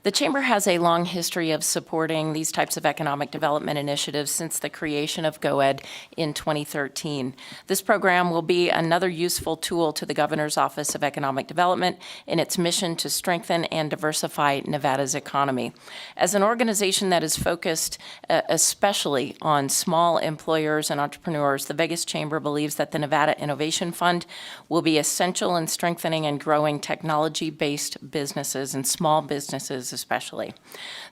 The Chamber has a long history of supporting these types of economic development initiatives since the creation of GoEd in 2013. This program will be another useful tool to the Governor's Office of Economic Development in its mission to strengthen and diversify Nevada's economy. As an organization that is focused especially on small employers and entrepreneurs, the Vegas Chamber believes that the Nevada Innovation Fund will be essential in strengthening and growing technology-based businesses and small businesses especially.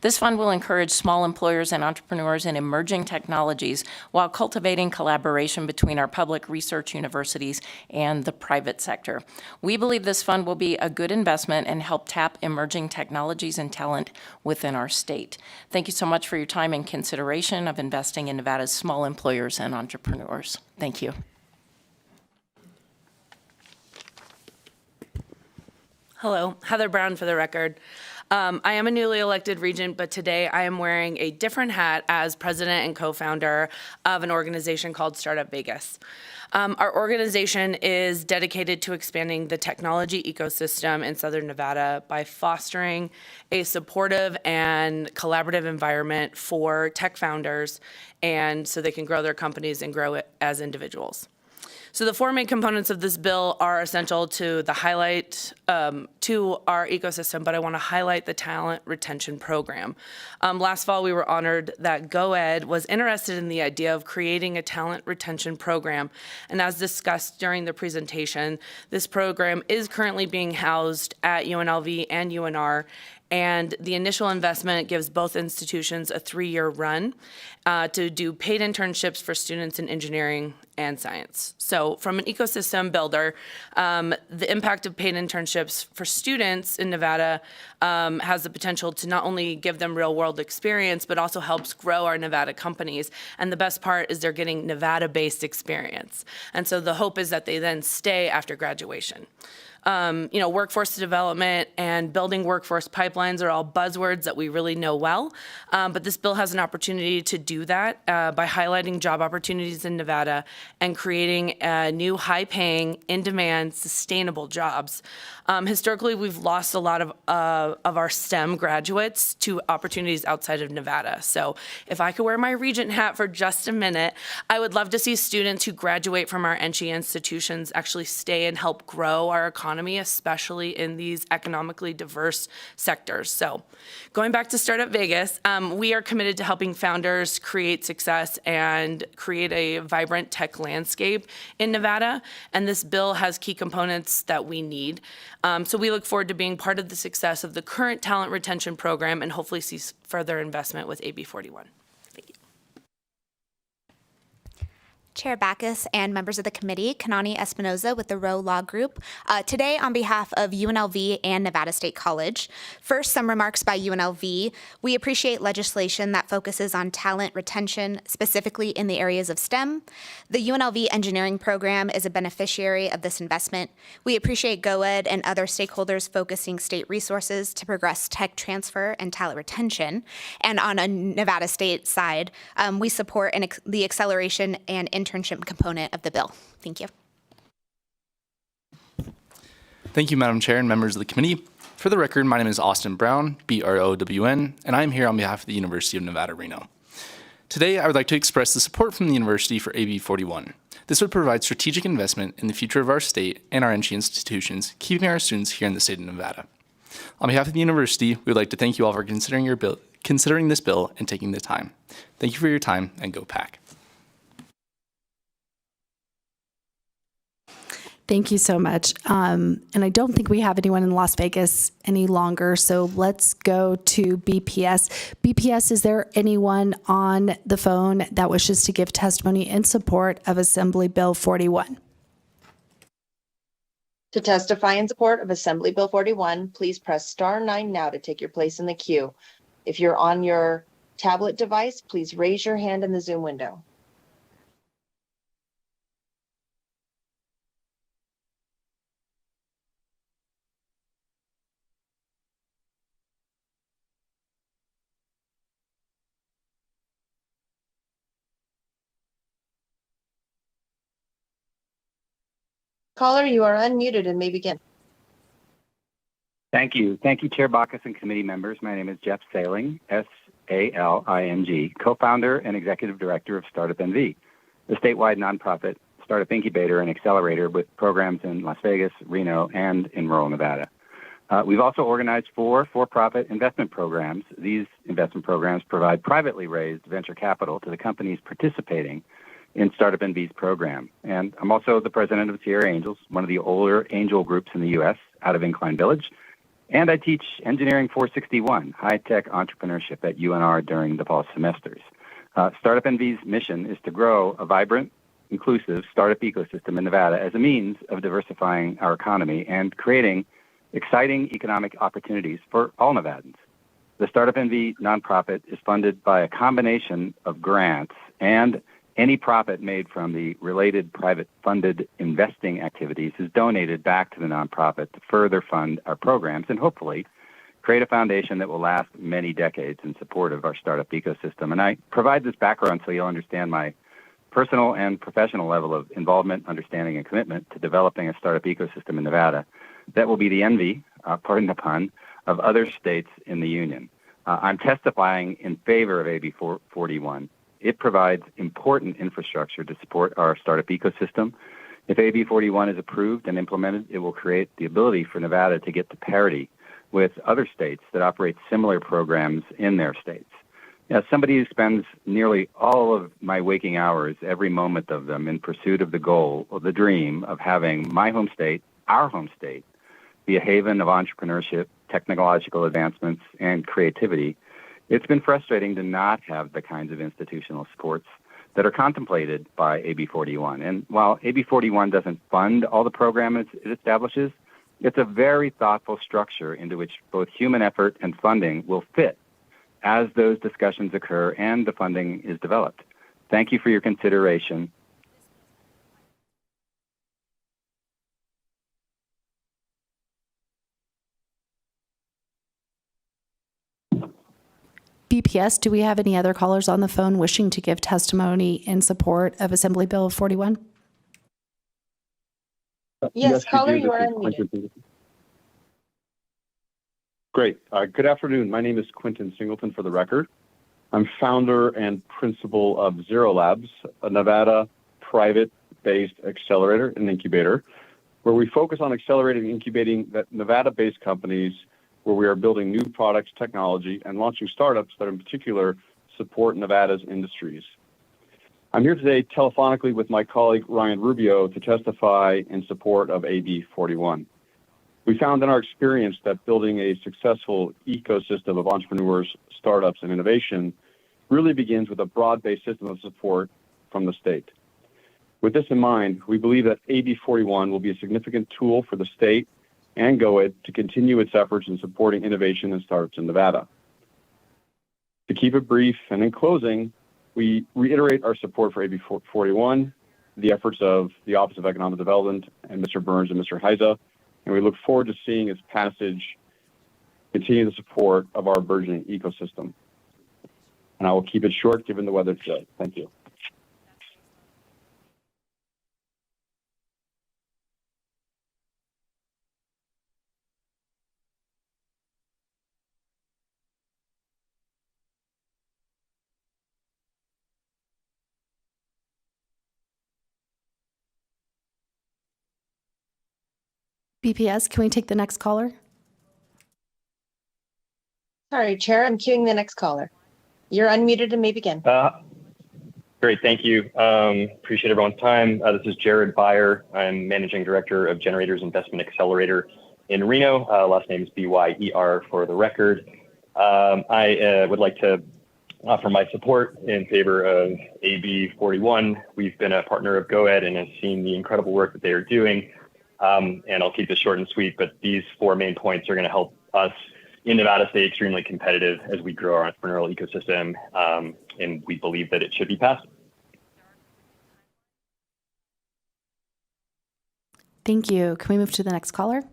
This fund will encourage small employers and entrepreneurs in emerging technologies while cultivating collaboration between our public research universities and the private sector. We believe this fund will be a good investment and help tap emerging technologies and talent within our state. Thank you so much for your time and consideration of investing in Nevada's small employers and entrepreneurs. Thank you. Hello, Heather Brown for the record. I am a newly elected regent, but today I am wearing a different hat as president and co-founder of an organization called Startup Vegas. Our organization is dedicated to expanding the technology ecosystem in Southern Nevada by fostering a supportive and collaborative environment for tech founders, and so they can grow their companies and grow it as individuals. So the four main components of this bill are essential to the highlight to our ecosystem, but I want to highlight the talent retention program. Last fall, we were honored that GoEd was interested in the idea of creating a talent retention program. And as discussed during the presentation, this program is currently being housed at UNLV and UNR. And the initial investment gives both institutions a 3-year run to do paid internships for students in engineering and science. So from an ecosystem builder, the impact of paid internships for students in Nevada has the potential to not only give them real world experience, but also helps grow our Nevada companies. And the best part is they're getting Nevada-based experience. And so the hope is that they then stay after graduation. Workforce development and building workforce pipelines are all buzzwords that we really know well, but this bill has an opportunity to do that by highlighting job opportunities in Nevada and creating new high-paying, in-demand, sustainable jobs. Historically, we've lost a lot of our STEM graduates to opportunities outside of Nevada. So if I could wear my regent hat for just a minute, I would love to see students who graduate from our NCHE institutions actually stay and help grow our economy, especially in these economically diverse sectors. So going back to Startup Vegas, we are committed to helping founders create success and create a vibrant tech landscape in Nevada. And this bill has key components that we need. So we look forward to being part of the success of the current talent retention program and hopefully see further investment with AB 41. Chair Backus and members of the committee, Kanani Espinoza with the Rowe Law Group. Today, on behalf of UNLV and Nevada State College, first, some remarks by UNLV. We appreciate legislation that focuses on talent retention, specifically in the areas of STEM. The UNLV engineering program is a beneficiary of this investment. We appreciate GoEd and other stakeholders focusing state resources to progress tech transfer and talent retention. And on a Nevada State side, we support the acceleration and internship component of the bill. Thank you. Thank you, Madam Chair and members of the committee. For the record, my name is Austin Brown, B-R-O-W-N, and I am here on behalf of the University of Nevada, Reno. Today, I would like to express the support from the university for AB 41. This would provide strategic investment in the future of our state and our NG institutions, keeping our students here in the state of Nevada. On behalf of the university, we would like to thank you all for considering this bill and taking the time. Thank you for your time, and go PAC. Thank you so much. And I don't think we have anyone in Las Vegas any longer, so let's go to BPS. BPS, is there anyone on the phone that wishes to give testimony in support of Assembly Bill 41? To testify in support of Assembly Bill 41, please press *9 now to take your place in the queue. If you're on your tablet device, please raise your hand in the Zoom window. Caller, you are unmuted and may begin. Thank you. Thank you, Chair Bacchus and committee members. My name is Jeff Saling, S-A-L-I-N-G, co-founder and executive director of Startup NV, a statewide nonprofit startup incubator and accelerator with programs in Las Vegas, Reno, and in rural Nevada. We've also organized 4 for-profit investment programs. These investment programs provide privately raised venture capital to the companies participating in Startup NV's program. And I'm also the president of Sierra Angels, one of the older angel groups in the U.S. out of Incline Village. And I teach Engineering 461, high-tech entrepreneurship at UNR during the fall semesters. Startup NV's mission is to grow a vibrant, inclusive startup ecosystem in Nevada as a means of diversifying our economy and creating exciting economic opportunities for all Nevadans. The Startup NV nonprofit is funded by a combination of grants and any profit made from the related private funded investing activities is donated back to the nonprofit to further fund our programs and hopefully create a foundation that will last many decades in support of our startup ecosystem. And I provide this background so you'll understand my personal and professional level of involvement, understanding, and commitment to developing a startup ecosystem in Nevada that will be the envy, pardon the pun, of other states in the union. I'm testifying in favor of AB 41. It provides important infrastructure to support our startup ecosystem. If AB 41 is approved and implemented, it will create the ability for Nevada to get to parity with other states that operate similar programs in their states. As somebody who spends nearly all of my waking hours, every moment of them, in pursuit of the goal or the dream of having my home state, our home state, be a haven of entrepreneurship, technological advancements, and creativity, it's been frustrating to not have the kinds of institutional supports that are contemplated by AB 41. And while AB 41 doesn't fund all the programs it establishes, it's a very thoughtful structure into which both human effort and funding will fit as those discussions occur and the funding is developed. Thank you for your consideration. BPS, do we have any other callers on the phone wishing to give testimony in support of Assembly Bill 41? Yes, caller, we do. you are unmuted. Great. Good afternoon. My name is Quentin Singleton for the record. I'm founder and principal of Zero Labs, a Nevada private-based accelerator and incubator, where we focus on accelerating and incubating Nevada-based companies where we are building new products, technology, and launching startups that in particular support Nevada's industries. I'm here today telephonically with my colleague Ryan Rubio to testify in support of AB 41. We found in our experience that building a successful ecosystem of entrepreneurs, startups, and innovation really begins with a broad-based system of support from the state. With this in mind, we believe that AB 41 will be a significant tool for the state and GOED to continue its efforts in supporting innovation and startups in Nevada. To keep it brief and in closing, we reiterate our support for AB 41, the efforts of the Office of Economic Development and Mr. Burns and Mr. Heiza, and we look forward to seeing its passage continue the support of our burgeoning ecosystem. And I will keep it short given the weather today. Thank you. BPS, can we take the next caller? Sorry, Chair, I'm queuing the next caller. You're unmuted and may begin. Great, thank you. Appreciate everyone's time. This is Jared Byer. I'm Managing Director of Generators Investment Accelerator in Reno. Last name is Byer for the record. I would like to offer my support in favor of AB 41. We've been a partner of GoEd and have seen the incredible work that they are doing. And I'll keep this short and sweet, but these 4 main points are going to help us in Nevada stay extremely competitive as we grow our entrepreneurial ecosystem, and we believe that it should be passed. Thank you. Can we move to the next caller?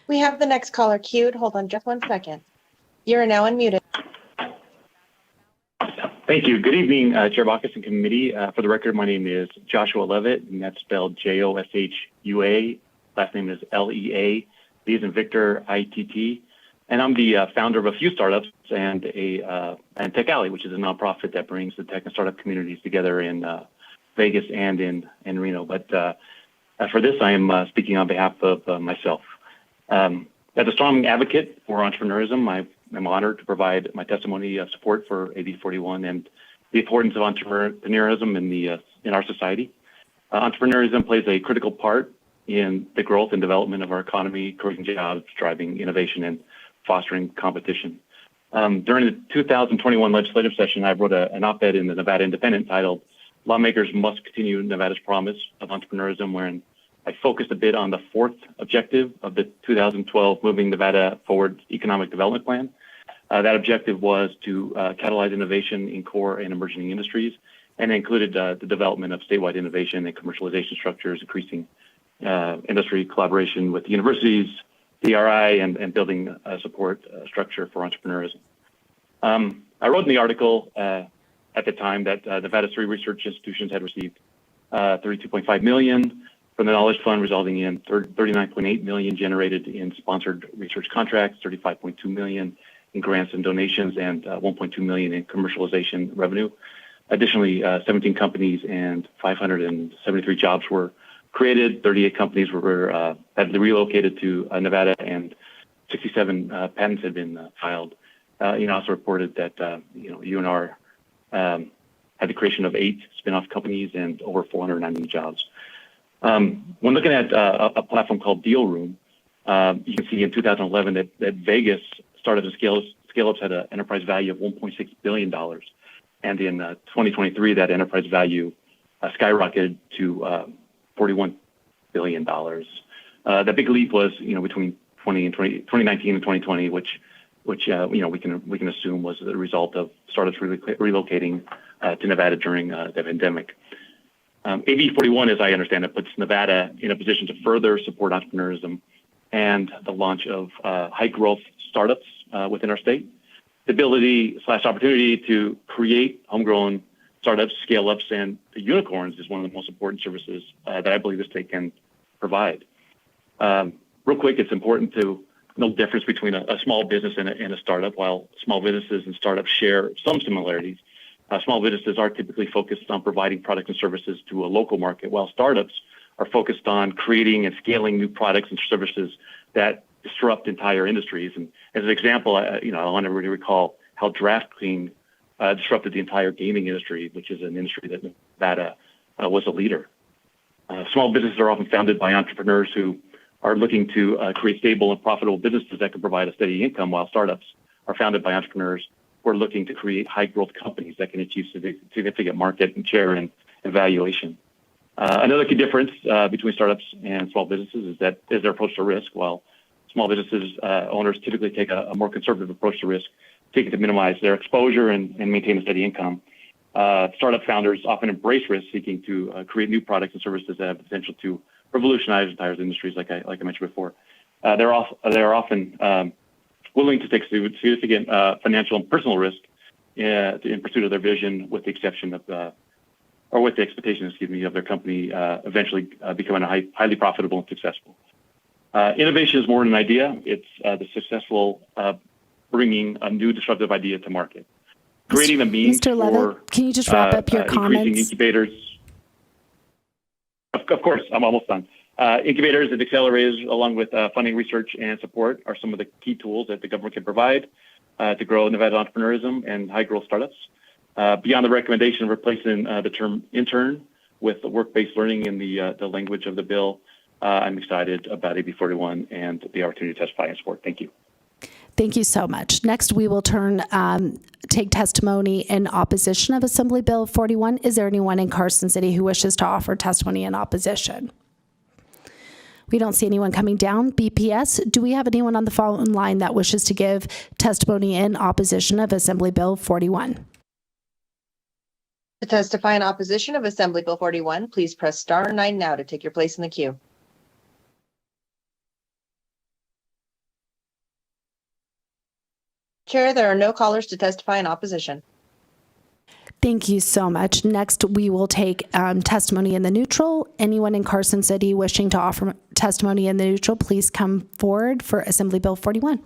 We have the next caller queued. Hold on just 1 second. You are now unmuted. Thank you. Good evening, Chair Bacchus and committee. For the record, my name is Joshua Levitt, and that's spelled Joshua. Last name is Lea. V as in Victor, ITT. And I'm the founder of a few startups and Tech Alley, which is a nonprofit that brings the tech and startup communities together in Vegas and in Reno. But for this, I am speaking on behalf of myself. As a strong advocate for entrepreneurism, I'm honored to provide my testimony of support for AB 41 and the importance of entrepreneurism in our society. Entrepreneurism plays a critical part in the growth and development of our economy, creating jobs, driving innovation, and fostering competition. During the 2021 legislative session, I wrote an op-ed in the Nevada Independent titled "Lawmakers Must Continue Nevada's Promise of Entrepreneurism," wherein I focused a bit on the 4th objective of the 2012 Moving Nevada Forward Economic Development Plan. That objective was to catalyze innovation in core and emerging industries, and included the development of statewide innovation and commercialization structures, increasing industry collaboration with universities, DRI, and building a support structure for entrepreneurism. I wrote in the article at the time that Nevada's 3 research institutions had received $32.5 million from the Knowledge Fund, resulting in $39.8 million generated in sponsored research contracts, $35.2 million in grants and donations, and $1.2 million in commercialization revenue. Additionally, 17 companies and 573 jobs were created. 38 companies had relocated to Nevada, and 67 patents had been filed. Also reported that UNR had the creation of 8 spin-off companies and over 490 jobs. When looking at a platform called Deal Room, you can see in 2011 that Vegas startups and scale-ups had an enterprise value of $1.6 billion. And in 2023, that enterprise value skyrocketed to $41 billion. That big leap was, between 2019 and 2020, which we can assume was the result of startups relocating to Nevada during the pandemic. AB 41, as I understand it, puts Nevada in a position to further support entrepreneurism and the launch of high-growth startups within our state. The ability/opportunity to create homegrown startups, scale-ups, and unicorns is one of the most important services that I believe the state can provide. Real quick, it's important to know the difference between a small business and a startup. While small businesses and startups share some similarities, small businesses are typically focused on providing products and services to a local market, while startups are focused on creating and scaling new products and services that disrupt entire industries. And as an example, I want to really recall how DraftKings disrupted the entire gaming industry, which is an industry that Nevada was a leader. Small businesses are often founded by entrepreneurs who are looking to create stable and profitable businesses that can provide a steady income, while startups are founded by entrepreneurs who are looking to create high-growth companies that can achieve significant market and share and valuation. Another key difference between startups and small businesses is their approach to risk. While small businesses owners typically take a more conservative approach to risk, seeking to minimize their exposure and maintain a steady income, startup founders often embrace risk, seeking to create new products and services that have the potential to revolutionize entire industries, like I mentioned before. They're often willing to take significant financial and personal risk in pursuit of their vision, with the exception of or with the expectation, of their company eventually becoming highly profitable and successful. Innovation is more than an idea. It's the successful bringing a new disruptive idea to market. Creating the means Mr. Levitt, for can you just wrap up your increasing comments? incubators. Of course, I'm almost done. Incubators and accelerators, along with funding, research, and support, are some of the key tools that the government can provide to grow Nevada entrepreneurism and high-growth startups. Beyond the recommendation of replacing the term intern with work-based learning in the language of the bill, I'm excited about AB 41 and the opportunity to testify and support. Thank you. Thank you so much. Next, we will take testimony in opposition of Assembly Bill 41. Is there anyone in Carson City who wishes to offer testimony in opposition? We don't see anyone coming down. BPS, do we have anyone on the phone line that wishes to give testimony in opposition of Assembly Bill 41? To testify in opposition of Assembly Bill 41, please press star 9 now to take your place in the queue. Chair, there are no callers to testify in opposition. Thank you so much. Next, we will take testimony in the neutral. Anyone in Carson City wishing to offer testimony in the neutral, please come forward for Assembly Bill 41.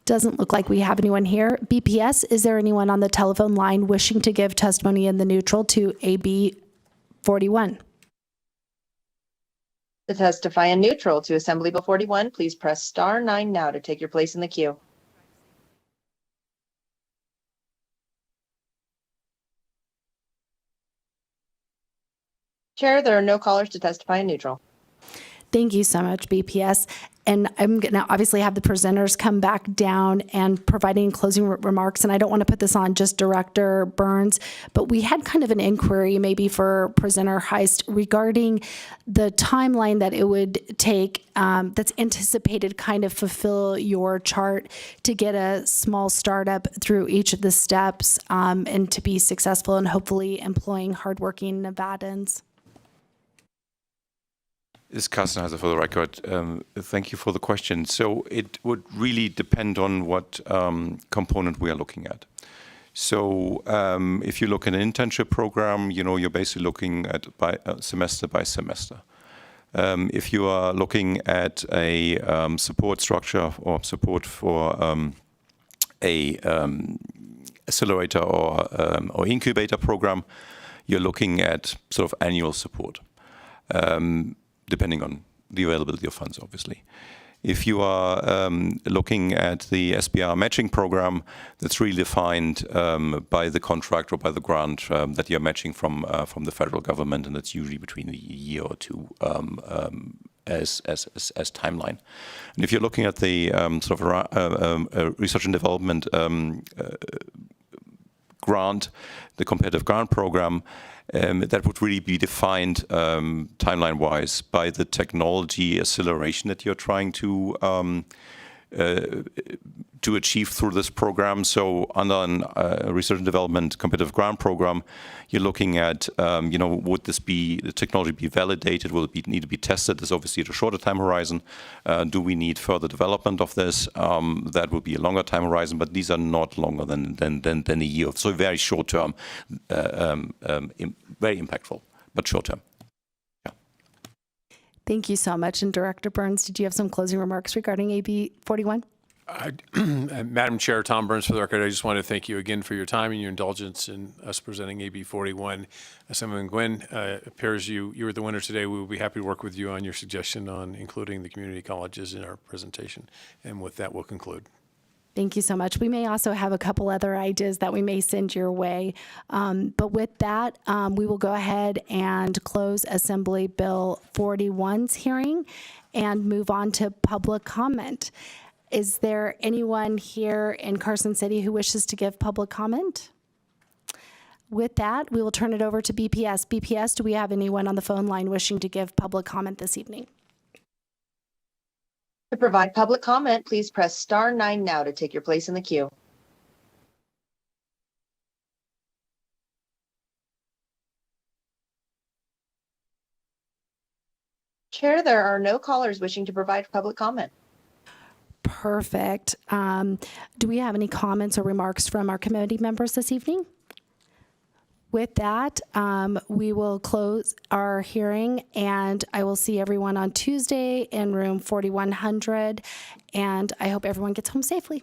Doesn't look like we have anyone here. BPS, is there anyone on the telephone line wishing to give testimony in the neutral to AB 41? To testify in neutral to Assembly Bill 41, please press star 9 now to take your place in the queue. Chair, there are no callers to testify in neutral. Thank you so much, BPS. And I'm going to obviously have the presenters come back down and providing closing remarks. And I don't want to put this on just Director Burns, but we had kind of an inquiry maybe for Presenter Heist regarding the timeline that it would take that's anticipated kind of fulfill your chart to get a small startup through each of the steps and to be successful and hopefully employing hardworking Nevadans. This is Carsten Heiser for the record. Thank you for the question. So it would really depend on what component we are looking at. So if you look at an internship program, you're basically looking at semester by semester. If you are looking at a support structure or support for a accelerator or incubator program, you're looking at sort of annual support. Depending on the availability of funds, obviously. If you are looking at the SBR matching program, that's really defined by the contract or by the grant that you're matching from the federal government, and that's usually between a year or two as timeline. And if you're looking at the sort of research and development grant, the competitive grant program, that would really be defined timeline-wise by the technology acceleration that you're trying to achieve through this program. So under a research and development competitive grant program, you're looking at, would the technology be validated? Will it need to be tested? There's obviously a shorter time horizon. Do we need further development of this? That will be a longer time horizon, but these are not longer than a year. So very short term, very impactful, but short term. Yeah. Thank you so much. And Director Burns, did you have some closing remarks regarding AB 41? Madam Chair, Tom Burns for the record. I just want to thank you again for your time and your indulgence in us presenting AB 41. Assemblyman Gwynn, appears you were the winner today. We will be happy to work with you on your suggestion on including the community colleges in our presentation. And with that, we'll conclude. Thank you so much. We may also have a couple other ideas that we may send your way. But with that, we will go ahead and close Assembly Bill 41's hearing and move on to public comment. Is there anyone here in Carson City who wishes to give public comment? With that, we will turn it over to BPS. BPS, do we have anyone on the phone line wishing to give public comment this evening? To provide public comment, please press star 9 now to take your place in the queue. Chair, there are no callers wishing to provide public comment. Perfect. Do we have any comments or remarks from our committee members this evening? With that, we will close our hearing, and I will see everyone on Tuesday in room 4100, and I hope everyone gets home safely.